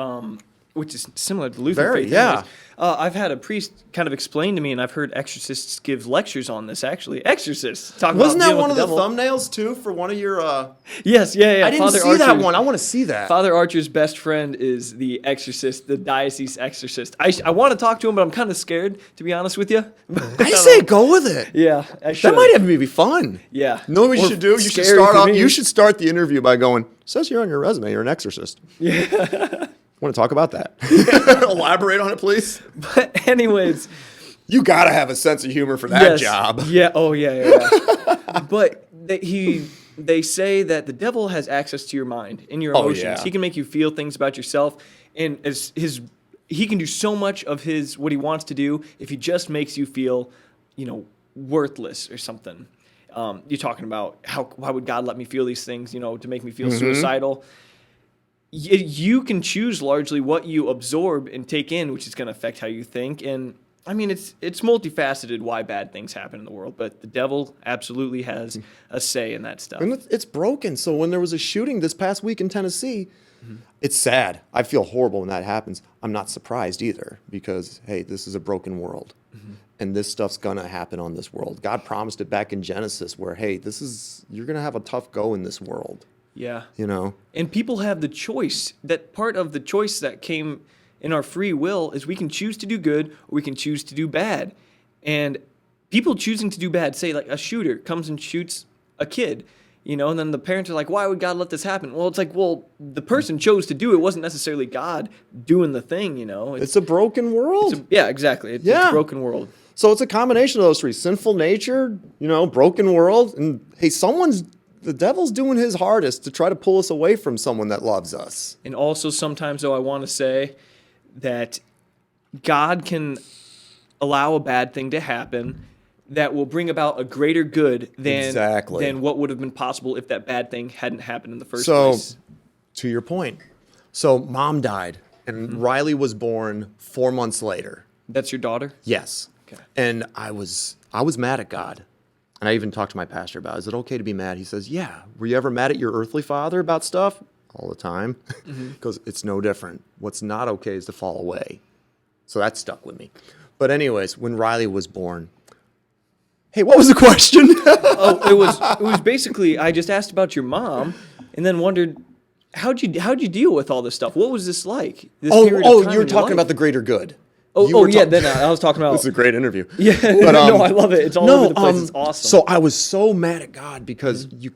Speaker 1: which is similar to Lutheran
Speaker 2: Very,
Speaker 1: faith.
Speaker 2: yeah.
Speaker 1: Anyways, I've had a priest kind of explain to me, and I've heard exorcists give lectures on this, actually. Exorcists. Talking
Speaker 2: Wasn't
Speaker 1: about
Speaker 2: that one of
Speaker 1: dealing
Speaker 2: the
Speaker 1: with devil.
Speaker 2: thumbnails, too, for one of your...
Speaker 1: Yes, yeah.
Speaker 2: I didn't
Speaker 1: Father
Speaker 2: see that
Speaker 1: Archer-
Speaker 2: one. I want to see that.
Speaker 1: Father Archer's best friend is the exorcist, the diocese exorcist. I want to talk to him, but I'm kind of scared, to be honest with you.
Speaker 2: I say go with it.
Speaker 1: Yeah, I should.
Speaker 2: That might even be fun.
Speaker 1: Yeah.
Speaker 2: You know what you
Speaker 1: Or
Speaker 2: should do? You should
Speaker 1: scary
Speaker 2: start
Speaker 1: for
Speaker 2: off.
Speaker 1: me.
Speaker 2: You should start the interview by going, says here on your resume, you're an exorcist. Yeah. Want to talk about that? Elaborate on it, please.
Speaker 1: But anyways...
Speaker 2: You got to have a sense of humor for that
Speaker 1: Yes.
Speaker 2: job.
Speaker 1: Yeah. Oh, yeah. But they say that the devil has access to your mind and your emotions.
Speaker 2: yeah.
Speaker 1: He can make you feel things about yourself, and he can do so much of what he wants to do if he just makes you feel, worthless or something. You're talking about why would God let me feel these things, to make me feel suicidal. You can choose largely what you absorb and take in, which is going to affect how you think. And I mean, it's multifaceted why bad things happen in the world, but the devil absolutely has a say in that stuff.
Speaker 2: And it's broken. So when there was a shooting this past week in Tennessee, it's sad. I feel horrible when that happens. I'm not surprised either because, hey, this is a broken world. And this stuff's going to happen on this world. God promised it back in Genesis where, hey, you're going to have a tough go in this world.
Speaker 1: Yeah.
Speaker 2: And
Speaker 1: people have the choice. That part of the choice that came in our free will is we can choose to do good or we can choose to do bad. And people choosing to do bad, say like a shooter comes and shoots a kid, and then the parents are like, why would God let this happen? Well, it's like, the person chose to do it. It wasn't necessarily God doing the thing,
Speaker 2: It's a broken world.
Speaker 1: Yeah, exactly. It's a broken world.
Speaker 2: So it's a combination of those 3. Sinful nature, broken world. And, hey, the devil's doing his hardest to try to pull us away from someone that loves us.
Speaker 1: And also sometimes, though, I want to say that God can allow a bad thing to happen that will bring about a greater good than what would have been possible if that bad thing hadn't happened in the first place.
Speaker 2: So, to your point, Mom died, and Riley was born 4 months later.
Speaker 1: That's your daughter?
Speaker 2: Yes.
Speaker 1: Okay.
Speaker 2: And I was mad at God. And I even talked to my pastor about, is it okay to be mad? He says, yeah. Were you ever mad at your earthly father about stuff? All the time. Because it's no different. What's not okay is to fall away. So that stuck with me. But anyways, when Riley was born, hey, what was the question?
Speaker 1: It was basically, I just asked about your mom and then wondered, how'd you deal with all this stuff? What was this like? This period of time
Speaker 2: you were
Speaker 1: in your
Speaker 2: talking
Speaker 1: life?
Speaker 2: about the greater good.
Speaker 1: Then I was talking about...
Speaker 2: This is a great interview.
Speaker 1: Yeah,
Speaker 2: But,
Speaker 1: no, I love it. It's all over the place. It's awesome.
Speaker 2: So I was so mad at God because you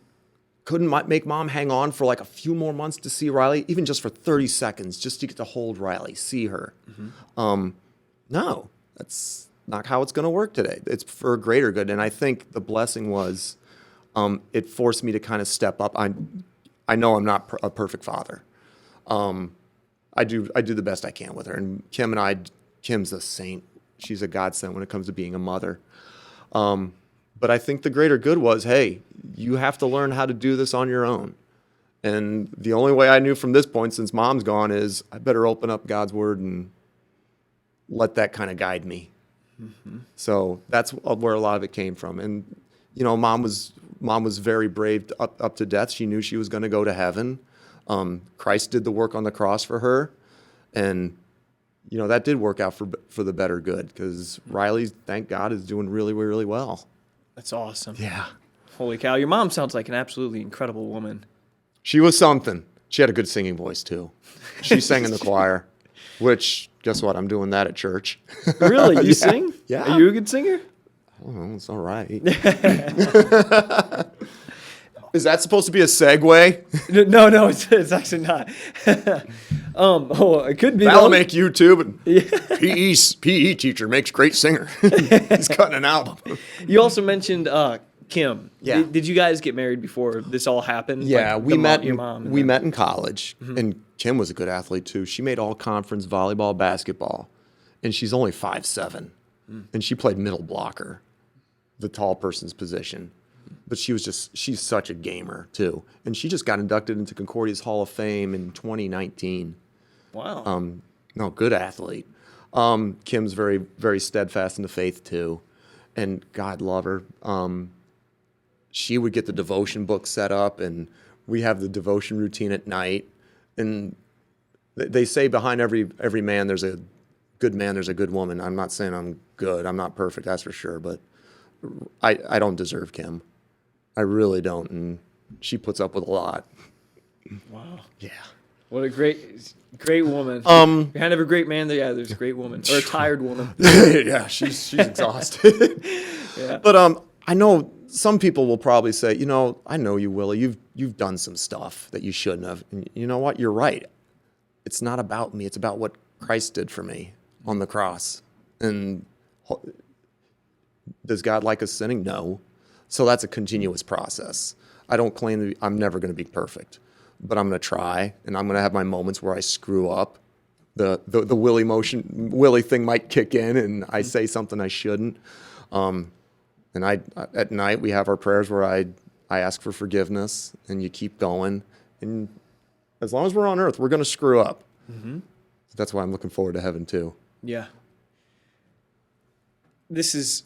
Speaker 2: couldn't make Mom hang on for like a few more months to see Riley, even just for 30 seconds, just to get to hold Riley, see her. No, that's not how it's going to work today. It's for a greater good. And I think the blessing was it forced me to kind of step up. I know I'm not a perfect father. I do the best I can with her. And Kim's a saint. She's a godsend when it comes to being a mother. But I think the greater good was, hey, you have to learn how to do this on your own. And the only way I knew from this point, since Mom's gone, is I better open up God's word and let that kind of guide me. So that's where a lot of it came from. And, Mom was very brave up to death. She knew she was going to go to heaven. Christ did the work on the cross for her, and that did work out for the better good, because Riley, thank God, is doing really, really well.
Speaker 1: That's awesome.
Speaker 2: Yeah.
Speaker 1: Holy cow. Your mom sounds like an absolutely incredible woman.
Speaker 2: She was something. She had a good singing voice, too. She sang in the choir, which, guess what? I'm doing that at church.
Speaker 1: Really? You sing?
Speaker 2: Yeah.
Speaker 1: Are you a good singer?
Speaker 2: I don't know. It's all right. Is that supposed to be a segue?
Speaker 1: No, it's actually not. It could be.
Speaker 2: That'll make YouTube. And PE teacher makes great singer. He's cutting an album.
Speaker 1: You also mentioned Kim.
Speaker 2: Yeah.
Speaker 1: Did you guys get married before this all happened?
Speaker 2: Yeah,
Speaker 1: Like
Speaker 2: we met.
Speaker 1: Your mom.
Speaker 2: We met in college, and Kim was a good athlete too. She made all conference volleyball, basketball, and she's only 5'7", and she played middle blocker, the tall person's position. But she's such a gamer too, and she just got inducted into Concordia's Hall of Fame in 2019.
Speaker 1: Wow.
Speaker 2: No, good athlete. Kim's very, very steadfast in the faith too, and God love her. She would get the devotion book set up, and we have the devotion routine at night. And they say behind every man there's a good man, there's a good woman. I'm not saying I'm good. I'm not perfect, that's for sure. But I don't deserve Kim. I really don't. And she puts up with a lot.
Speaker 1: Wow.
Speaker 2: Yeah.
Speaker 1: What a great woman. Behind every great man, there's a great woman. Or a tired woman.
Speaker 2: Yeah, she's exhausted.
Speaker 1: Yeah.
Speaker 2: But I know some people will probably say, I know you, Willie. You've done some stuff that you shouldn't have. And you know what? You're right. It's not about me. It's about what Christ did for me on the cross. And does God like us sinning? No. So that's a continuous process. I don't claim that I'm never going to be perfect, but I'm going to try, and I'm going to have my moments where I screw up. The Willie thing might kick in, and I say something I shouldn't. And at night we have our prayers where I ask for forgiveness, and you keep going. And as long as we're on earth, we're going to screw up. Mm-hmm. That's why I'm looking forward to heaven too.
Speaker 1: Yeah.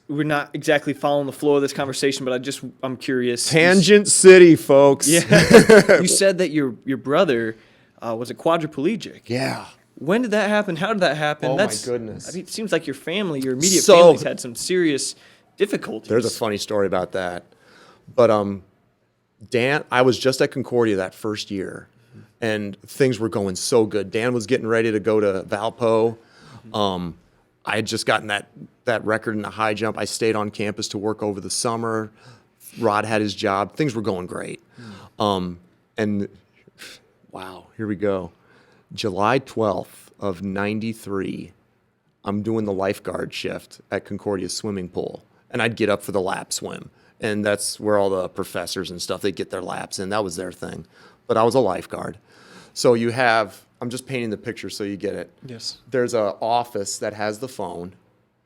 Speaker 1: We're not exactly following the flow of this conversation, but I'm curious.
Speaker 2: Tangent City, folks.
Speaker 1: Yeah. You said that your brother was a quadriplegic.
Speaker 2: Yeah.
Speaker 1: When did that happen? How did that happen?
Speaker 2: Oh, my goodness.
Speaker 1: I mean, it seems like your immediate family's had some serious difficulties.
Speaker 2: There's a funny story about that. But Dan, I was just at Concordia that first year, and things were going so good. Dan was getting ready to go to Valpo. I had just gotten that record in the high jump. I stayed on campus to work over the summer. Rod had his job. Things were going great. And wow, here we go. July 12th of 93, I'm doing the lifeguard shift at Concordia swimming pool. And I'd get up for the lap swim. And that's where all the professors and stuff, they get their laps in. That was their thing. But I was a lifeguard. So I'm just painting the picture so you get it.
Speaker 1: Yes.
Speaker 2: There's an office that has the phone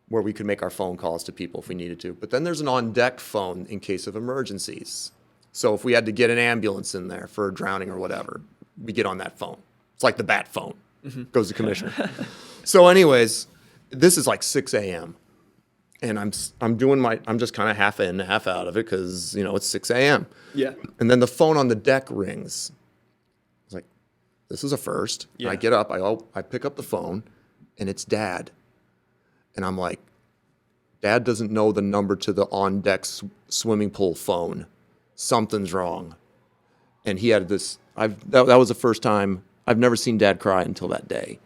Speaker 2: where we could make our phone calls to people if we needed to. But then there's an on-deck phone in case of emergencies. So if we had to get an ambulance in there for drowning or whatever, we get on that phone. It's like the bat phone. Goes the commissioner. So anyways, this is like 6 a.m. And I'm just kind of half in, half out of it because, it's 6 a.m.
Speaker 1: Yeah.
Speaker 2: And then the phone on the deck rings. I was like, this is a first.
Speaker 1: Yeah.
Speaker 2: And I get up, I pick up the phone, and it's Dad. And I'm like, Dad doesn't know the number to the on-deck swimming pool phone. Something's wrong. And he had this, that was the first time, I've never seen Dad cry until that day.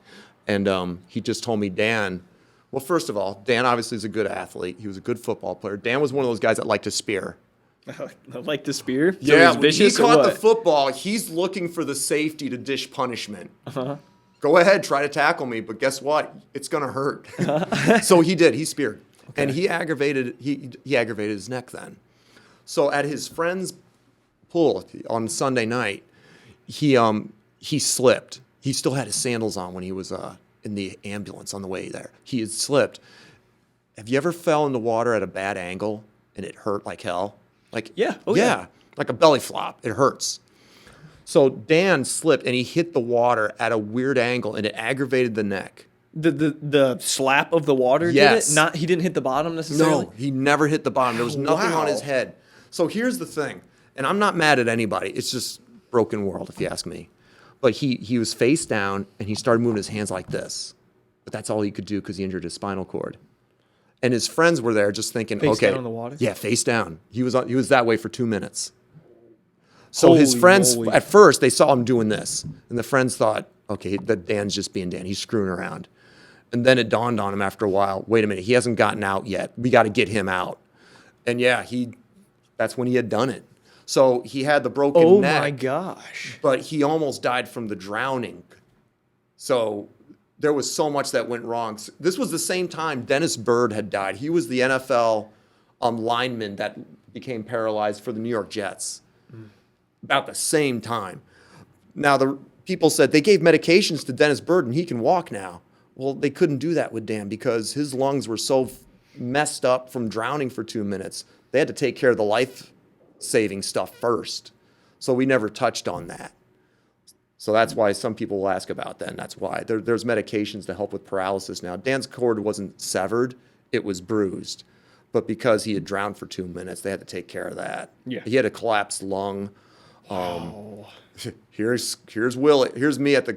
Speaker 2: And he just told me, Dan, well, first of all, Dan obviously is a good athlete. He was a good football player. Dan was one of those guys that liked to spear.
Speaker 1: Like the spear? So
Speaker 2: Yeah,
Speaker 1: he's
Speaker 2: when he
Speaker 1: vicious or
Speaker 2: caught
Speaker 1: what?
Speaker 2: the football, he's looking for the safety to dish punishment.
Speaker 1: Uh-huh.
Speaker 2: Go ahead, try to tackle me, but guess what? It's going to hurt. So he did. He speared. Okay. And he aggravated his neck then. So at his friend's pool on Sunday night, he slipped. He still had his sandals on when he was in the ambulance on the way there. He had slipped. Have you ever fell in the water at a bad angle and it hurt like hell? Like
Speaker 1: Yeah.
Speaker 2: yeah, like a belly flop. It hurts. So Dan slipped and he hit the water at a weird angle and it aggravated the neck.
Speaker 1: The slap of the water
Speaker 2: Yes.
Speaker 1: did it? He didn't hit the bottom necessarily?
Speaker 2: No, he never hit the bottom. There was nothing
Speaker 1: Wow.
Speaker 2: on his head. So here's the thing, and I'm not mad at anybody. It's just broken world, if you ask me. But he was face down, and he started moving his hands like this. But that's all he could do because he injured his spinal cord. And his friends were there just thinking,
Speaker 1: Face
Speaker 2: okay.
Speaker 1: down in the water?
Speaker 2: Yeah, face down. He was that way for 2 minutes. So his
Speaker 1: Holy
Speaker 2: friends,
Speaker 1: moly.
Speaker 2: at first, they saw him doing this. And the friends thought, okay, that Dan's just being Dan. He's screwing around. And then it dawned on him after a while, wait a minute, he hasn't gotten out yet. We got to get him out. And yeah, that's when he had done it. So he had the broken neck.
Speaker 1: Oh my gosh.
Speaker 2: But he almost died from the drowning. So there was so much that went wrong. This was the same time Dennis Byrd had died. He was the NFL lineman that became paralyzed for the New York Jets. About the same time. Now, the people said they gave medications to Dennis Byrd and he can walk now. Well, they couldn't do that with Dan because his lungs were so messed up from drowning for 2 minutes. They had to take care of the life-saving stuff first. So we never touched on that. So that's why some people will ask about that, and that's why. There's medications to help with paralysis now. Dan's cord wasn't severed, it was bruised. But because he had drowned for 2 minutes, they had to take care of that.
Speaker 1: Yeah.
Speaker 2: He had a collapsed lung. Here's Willi. Here's me at the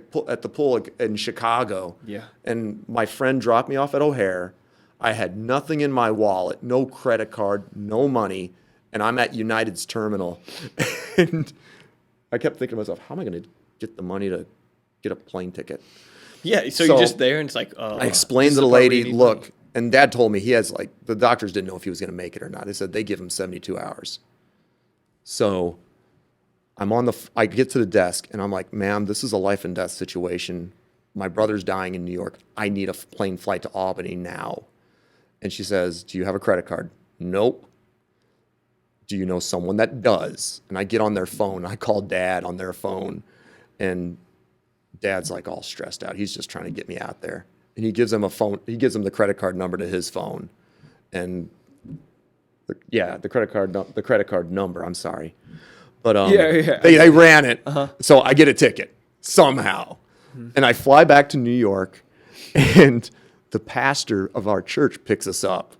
Speaker 2: pool in Chicago.
Speaker 1: Yeah.
Speaker 2: And my friend dropped me off at O'Hare. I had nothing in my wallet, no credit card, no money, and I'm at United's terminal. And I kept thinking to myself, how am I going to get the money to get a plane ticket?
Speaker 1: Yeah, so you're just there and it's like,
Speaker 2: I explained to the lady, look, and Dad told me he has the doctors didn't know if he was going to make it or not. They said they give him 72 hours. So I get to the desk and I'm like, ma'am, this is a life and death situation. My brother's dying in New York. I need a plane flight to Albany now. And she says, do you have a credit card? Nope. Do you know someone that does? And I get on their phone. I call Dad on their phone. And Dad's like all stressed out. He's just trying to get me out there. And he gives him the credit card number to his phone. And the credit card number, I'm sorry. But they ran it. So I get a ticket somehow. And I fly back to New York, and the pastor of our church picks us up.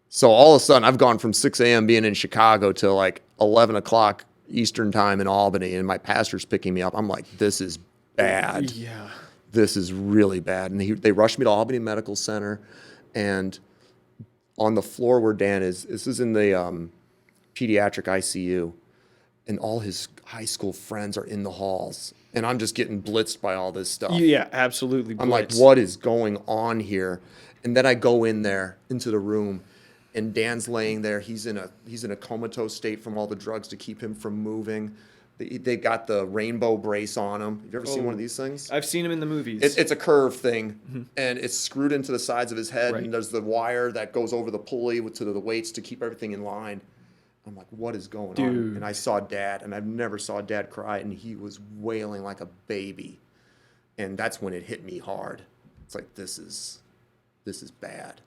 Speaker 2: So all of a sudden, I've gone from 6 a.m. being in Chicago to 11 o'clock Eastern time in Albany, and my pastor's picking me up. I'm like, this is bad.
Speaker 1: Yeah.
Speaker 2: This is really bad. And they rushed me to Albany Medical Center, and on the floor where Dan is, this is in the pediatric ICU, and all his high school friends are in the halls. And I'm just getting blitzed by all this stuff.
Speaker 1: Yeah, absolutely.
Speaker 2: I'm like, what is going on here? And then I go in there into the room, and Dan's laying there. He's in a comatose state from all the drugs to keep him from moving. They got the rainbow brace on him. Have you ever seen one of these things?
Speaker 1: I've seen him in the movies.
Speaker 2: It's a curved thing, and it's screwed into the sides of his head,
Speaker 1: Right.
Speaker 2: and there's the wire that goes over the pulley to the weights to keep everything in line. I'm like, what is going on? And I saw Dad, and I've never saw Dad cry, and he was wailing like a baby. And that's when it hit me hard. It's like, this is bad.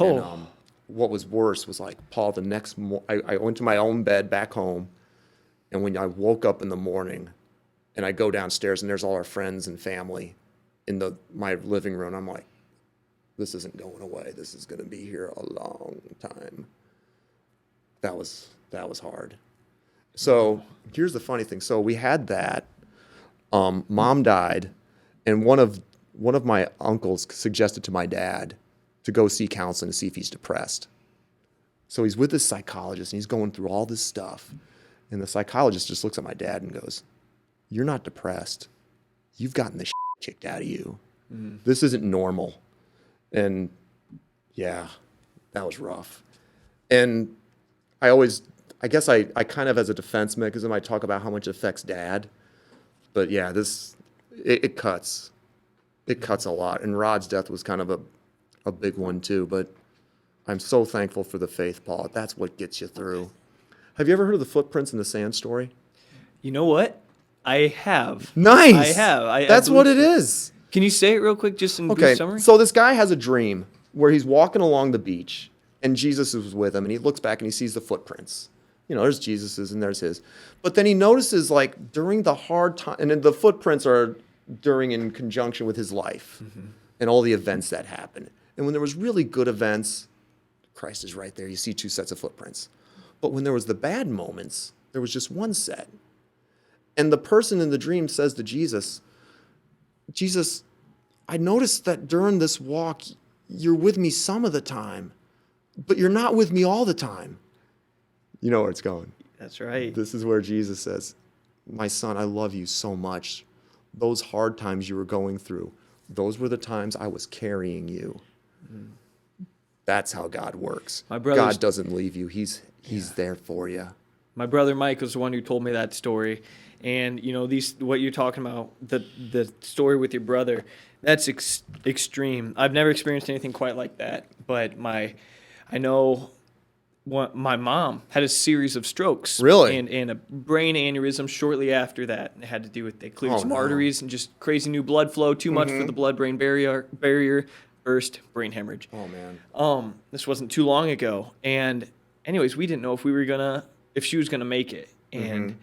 Speaker 1: Oh.
Speaker 2: And what was worse was Paul, the next I went to my own bed back home, and when I woke up in the morning, and I go downstairs, and there's all our friends and family in my living room, I'm like, this isn't going away. This is going to be here a long time. That was hard. So here's the funny thing. So we had that. Mom died, and one of my uncles suggested to my dad to go see counseling to see if he's depressed. So he's with this psychologist, and he's going through all this stuff. And the psychologist just looks at my dad and goes, "You're not depressed. You've gotten the shit kicked out of you. This isn't normal." And yeah, that was rough. And I guess I kind of, as a defense mechanism, I talk about how much it affects Dad. But yeah, it cuts. It cuts a lot. And Rod's death was kind of a big one too. But I'm so thankful for the faith, Paul. That's what gets you through. Have you ever heard of the footprints in the sand story?
Speaker 1: You know what? I have.
Speaker 2: Nice.
Speaker 1: I have.
Speaker 2: That's what it is.
Speaker 1: Can you say it real quick, just in brief summary?
Speaker 2: So this guy has a dream where he's walking along the beach, and Jesus is with him, and he looks back and he sees the footprints. There's Jesus's and there's his. But then he notices, during the hard time, and then the footprints are in conjunction with his life and all the events that happen. And when there was really good events, Christ is right there. You see 2 sets of footprints. But when there was the bad moments, there was just one set. And the person in the dream says to Jesus, Jesus, I noticed that during this walk, you're with me some of the time, but you're not with me all the time. You know where it's going.
Speaker 1: That's right.
Speaker 2: This is where Jesus says, my son, I love you so much. Those hard times you were going through, those were the times I was carrying you. That's how God works. God doesn't leave you. He's there for you.
Speaker 1: My brother Mike was the one who told me that story. And, you know, what you're talking about, the story with your brother, that's extreme. I've never experienced anything quite like that. But I know my mom had a series of strokes.
Speaker 2: Really?
Speaker 1: And a brain aneurysm shortly after that. It had to do with they cleared some arteries and just crazy new blood flow, too much for the blood-brain barrier, burst, brain hemorrhage.
Speaker 2: Oh, man.
Speaker 1: This wasn't too long ago. And anyways, we didn't know if she was gonna make it. And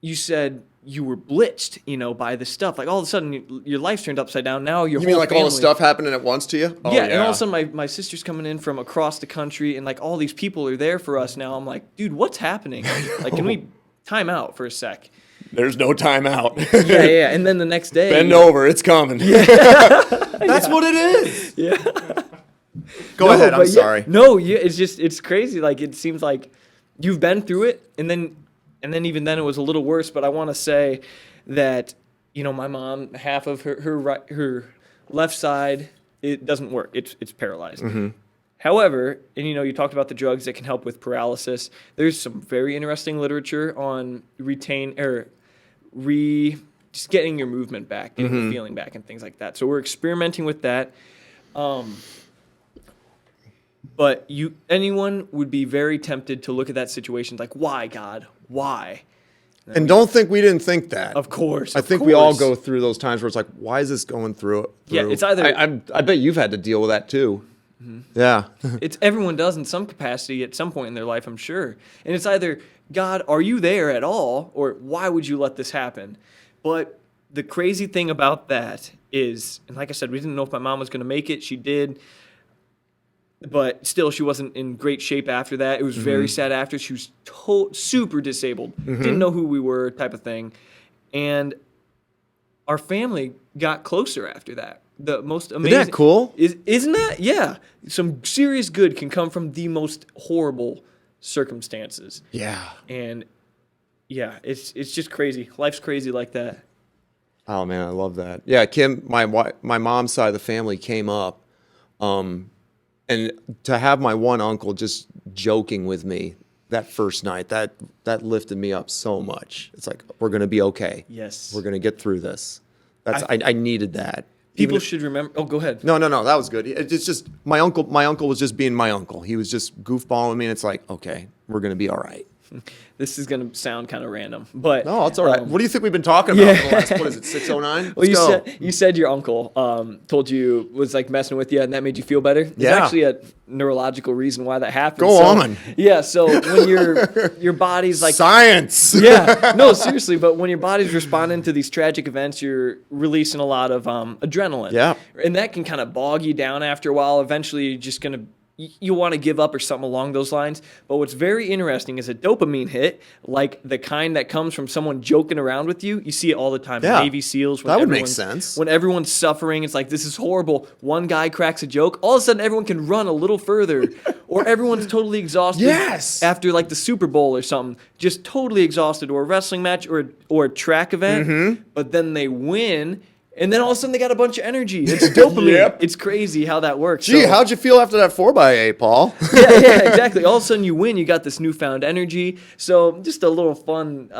Speaker 1: you said you were blitzed, you know, by this stuff. Like all of a sudden, your life's turned upside down. Now your
Speaker 2: You mean like all the stuff happening at once to you? Oh,
Speaker 1: yeah, and all of a sudden my sister's coming in from across the country, and like all these people are there for us now. I'm like, dude, what's happening? Like, can we time out for a sec?
Speaker 2: There's no time out.
Speaker 1: yeah. And then the next day,
Speaker 2: bend over, it's coming. Yeah. That's what it is.
Speaker 1: Yeah.
Speaker 2: Go ahead. I'm sorry.
Speaker 1: No, it's crazy. Like it seems like you've been through it, and then even then it was a little worse. But I want to say that, you know, my mom, half of her left side, it doesn't work. It's paralyzed. However, and you know, you talked about the drugs that can help with paralysis. There's some very interesting literature on just getting your movement back, getting your feeling back, and things like that. So we're experimenting with that. But anyone would be very tempted to look at that situation like, why, God? Why?
Speaker 2: And don't think we didn't think that.
Speaker 1: Of course.
Speaker 2: I think we all go through those times where it's like, why is this going through?
Speaker 1: Yeah, it's either...
Speaker 2: I bet you've had to deal with that too. Yeah.
Speaker 1: Everyone does in some capacity at some point in their life, I'm sure. And it's either, God, are you there at all? Or why would you let this happen? But the crazy thing about that is, and like I said, we didn't know if my mom was going to make it. She did. But still, she wasn't in great shape after that. It was very sad after. She was super disabled. Didn't know who we were, type of thing. And our family got closer after that. The most amazing.
Speaker 2: Isn't that cool?
Speaker 1: Isn't that? Yeah. Some serious good can come from the most horrible circumstances.
Speaker 2: Yeah.
Speaker 1: And yeah, it's just crazy. Life's crazy like that.
Speaker 2: Oh man, I love that. Yeah, Kim, my mom's side of the family came up. And to have my one uncle just joking with me that first night, that lifted me up so much. It's like, we're going to be okay.
Speaker 1: Yes.
Speaker 2: We're going to get through this. I needed that.
Speaker 1: People should remember. Oh, go ahead.
Speaker 2: No, that was good. It's just, my uncle was just being my uncle. He was just goofballing with me, and it's like, okay, we're going to be all right.
Speaker 1: This is going to sound kind of random, but...
Speaker 2: No, it's all right. What do you think we've been talking about for the last, what is it, 6:09?
Speaker 1: Well, you said your uncle told you, was like messing with you, and that made you feel better? There's actually a neurological reason why that happens.
Speaker 2: Go on.
Speaker 1: Yeah, so when your body's like...
Speaker 2: Science!
Speaker 1: Yeah, no, seriously, but when your body's responding to these tragic events, you're releasing a lot of adrenaline.
Speaker 2: Yeah.
Speaker 1: And that can kind of bog you down after a while. Eventually, you're just going to... You want to give up or something along those lines. But what's very interesting is a dopamine hit, like the kind that comes from someone joking around with you. You see it all the time.
Speaker 2: Yeah.
Speaker 1: Navy SEALs.
Speaker 2: That would make sense.
Speaker 1: When everyone's suffering, it's like, this is horrible. One guy cracks a joke. All of a sudden, everyone can run a little further. Or everyone's totally exhausted.
Speaker 2: Yes.
Speaker 1: After like the Super Bowl or something. Just totally exhausted. Or a wrestling match or a track event. But then they win. And then all of a sudden they got a bunch of energy. It's dopamine.
Speaker 2: Yep.
Speaker 1: It's crazy how that works.
Speaker 2: Gee, how'd you feel after that 4x8, Paul?
Speaker 1: yeah, exactly. All of a sudden you win. You got this newfound energy. So just a little fun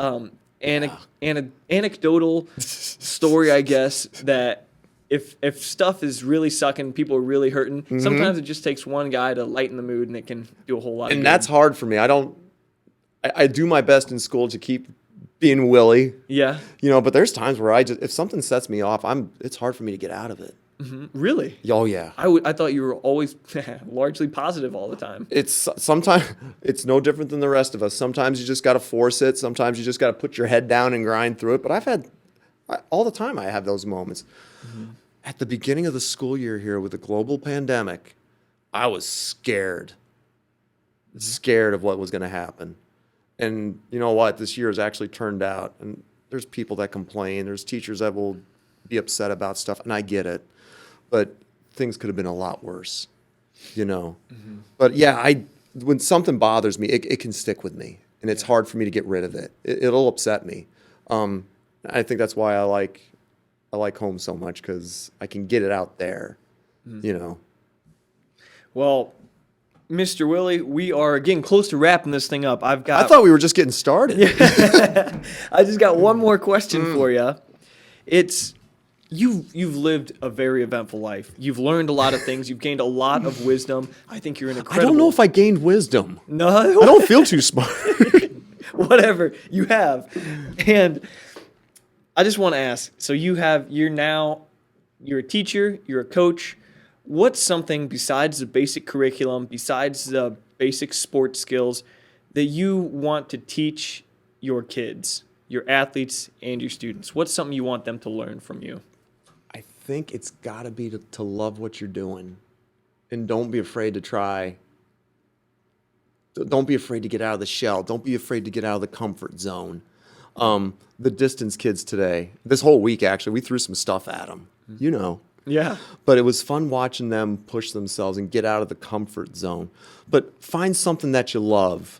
Speaker 1: anecdotal story, I guess, that if stuff is really sucking, people are really hurting, sometimes it just takes one guy to lighten the mood and it can do a whole lot of good.
Speaker 2: And that's hard for me. I do my best in school to keep being Willi.
Speaker 1: Yeah.
Speaker 2: You know, but there's times where if something sets me off, it's hard for me to get out of it.
Speaker 1: Really?
Speaker 2: Oh yeah.
Speaker 1: I thought you were always largely positive all the time.
Speaker 2: Sometimes it's no different than the rest of us. Sometimes you just got to force it. Sometimes you just got to put your head down and grind through it. But all the time I have those moments. At the beginning of the school year here with the global pandemic, I was scared of what was going to happen. And you know what? This year has actually turned out, and there's people that complain. There's teachers that will be upset about stuff, and I get it. But things could have been a lot worse, you know. Mm-hmm. But yeah, when something bothers me, it can stick with me, and it's hard for me to get rid of it. It'll upset me. I think that's why I like home so much, because I can get it out there, you know.
Speaker 1: Well, Mr. Willi, we are getting close to wrapping this thing up. I
Speaker 2: thought we were just getting started.
Speaker 1: I just got one more question for you. It's you've lived a very eventful life. You've learned a lot of things. You've gained a lot of wisdom. I think you're an incredible.
Speaker 2: I don't know if I gained wisdom.
Speaker 1: No,
Speaker 2: I don't feel too smart.
Speaker 1: Whatever you have, and I just want to ask. So you're a teacher. You're a coach. What's something besides the basic curriculum, besides the basic sports skills, that you want to teach your kids, your athletes, and your students? What's something you want them to learn from you?
Speaker 2: I think it's got to be to love what you're doing, and don't be afraid to try. Don't be afraid to get out of the shell. Don't be afraid to get out of the comfort zone. The distance kids today, this whole week actually, we threw some stuff at them, you know.
Speaker 1: Yeah.
Speaker 2: But it was fun watching them push themselves and get out of the comfort zone. But find something that you love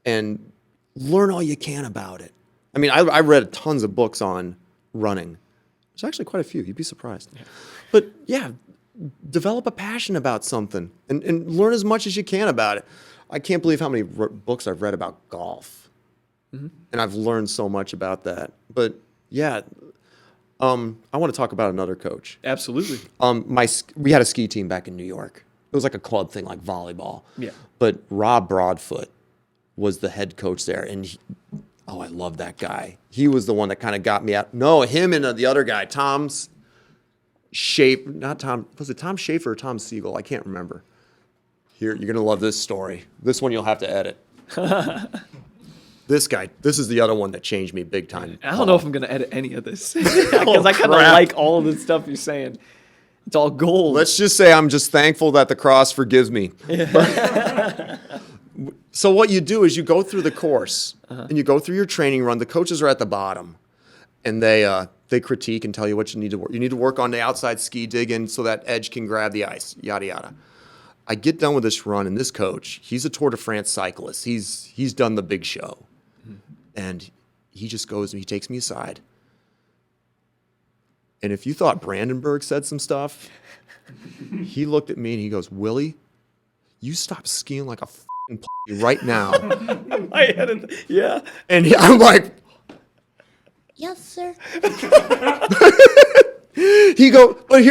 Speaker 2: and learn all you can about it. I mean, I read tons of books on running. There's actually quite a few. You'd be surprised. Yeah. But yeah, develop a passion about something and learn as much as you can about it. I can't believe how many books I've read about golf. Mm-hmm. And I've learned so much about that. But yeah, I want to talk about another coach.
Speaker 1: Absolutely.
Speaker 2: We had a ski team back in New York. It was like a club thing, like volleyball.
Speaker 1: Yeah.
Speaker 2: But Rob Broadfoot was the head coach there, and I love that guy. He was the one that kind of got me out. No, him and the other guy, Tom Schaefer or Tom Siegel? I can't remember. Here, you're gonna love this story. This one you'll have to edit. This guy, this is the other one that changed me big time.
Speaker 1: I don't know if I'm going to edit any of this because I kind of like all of the stuff you're saying. It's all gold.
Speaker 2: Let's just say I'm just thankful that the cross forgives me. Yeah. So what you do is you go through the course and you go through your training run. The coaches are at the bottom, and they critique and tell you what you need to work. You need to work on the outside ski digging so that edge can grab the ice, yada, yada. I get done with this run, and this coach, he's a Tour de France cyclist. He's done the big show. And he just goes and he takes me aside. And if you thought Brandenburg said some stuff, he looked at me and he goes, Willi, you stop skiing like a f***ing right now.
Speaker 1: Yeah.
Speaker 2: And I'm like,
Speaker 3: yes, sir.
Speaker 2: He goes, but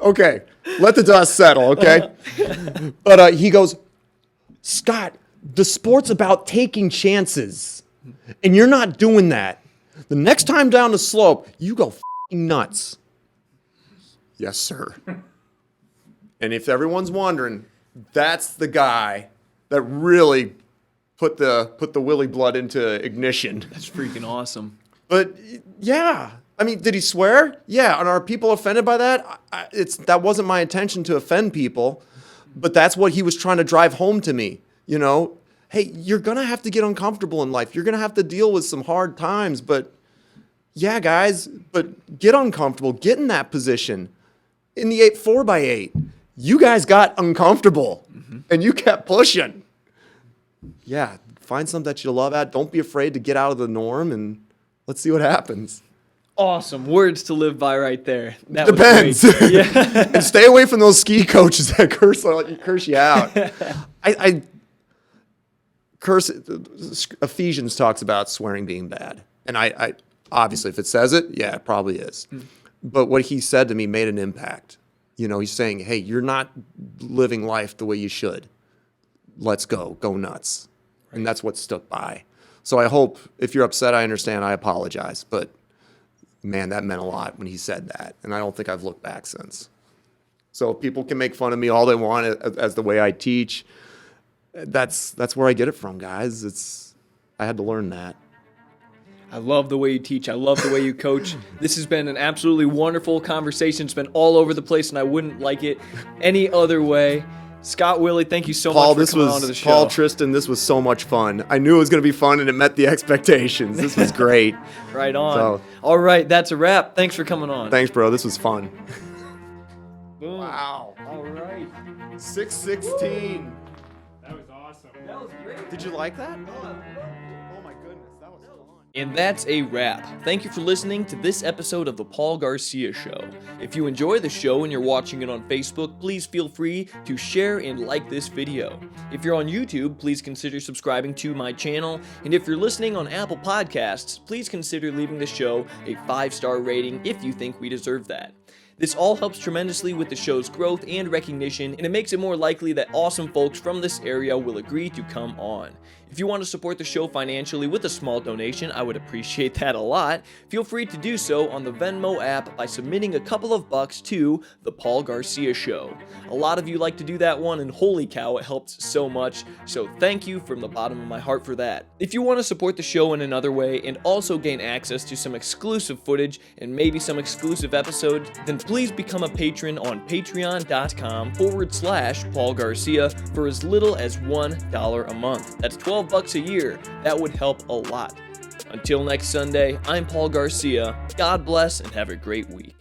Speaker 2: okay, let the dust settle, okay? But he goes, Scott, the sport's about taking chances. And you're not doing that. The next time down the slope, you go f***ing nuts. Yes, sir. And if everyone's wondering, that's the guy that really put the Willi blood into ignition.
Speaker 1: That's freaking awesome.
Speaker 2: But yeah, I mean, did he swear? Yeah, and are people offended by that? That wasn't my intention to offend people, but that's what he was trying to drive home to me, you know? Hey, you're going to have to get uncomfortable in life. You're going to have to deal with some hard times. But yeah, guys, but get uncomfortable. Get in that position. In the 4x8, you guys got uncomfortable, and you kept pushing. Yeah, find something that you love at. Don't be afraid to get out of the norm, and let's see what happens.
Speaker 1: Awesome. Words to live by right there. That
Speaker 2: Depends.
Speaker 1: Was great. Yeah.
Speaker 2: And stay away from those ski coaches that curse you out. Ephesians talks about swearing being bad. And I obviously, if it says it, yeah, it probably is. But what he said to me made an impact. You know, he's saying, hey, you're not living life the way you should. Let's go nuts. Right. And that's what stuck by. So I hope, if you're upset, I understand, I apologize. But man, that meant a lot when he said that. And I don't think I've looked back since. So people can make fun of me all they want as the way I teach. That's where I get it from, guys. I had to learn that.
Speaker 1: I love the way you teach. I love the way you coach. This has been an absolutely wonderful conversation. It's been all over the place, and I wouldn't like it any other way. Scott Willi, thank you so
Speaker 2: Paul,
Speaker 1: much for coming on to the show.
Speaker 2: Paul, Tristan, this was so much fun. I knew it was going to be fun, and it met the expectations. This was great.
Speaker 1: Right on.
Speaker 2: So-
Speaker 1: All right, that's a wrap. Thanks for coming on.
Speaker 2: Thanks, bro. This was fun.
Speaker 1: Boom.
Speaker 2: Wow.
Speaker 1: All right.
Speaker 2: 616.
Speaker 4: That was awesome.
Speaker 1: That was great.
Speaker 2: Did you like that? Oh my goodness, that was fun.
Speaker 1: And that's a wrap. Thank you for listening to this episode of The Paul Garcia Show. If you enjoy the show and you're watching it on Facebook, please feel free to share and like this video. If you're on YouTube, please consider subscribing to my channel. And if you're listening on Apple Podcasts, please consider leaving the show a 5-star rating if you think we deserve that. This all helps tremendously with the show's growth and recognition, and it makes it more likely that awesome folks from this area will agree to come on. If you want to support the show financially with a small donation, I would appreciate that a lot. Feel free to do so on the Venmo app by submitting a couple of bucks to The Paul Garcia Show. A lot of you like to do that one, and holy cow, it helps so much, so thank you from the bottom of my heart for that. If you want to support the show in another way and also gain access to some exclusive footage and maybe some exclusive episodes, then please become a patron on patreon.com/Paul Garcia for as little as $1 a month. That's $12 a year. That would help a lot. Until next Sunday, I'm Paul Garcia. God bless and have a great week.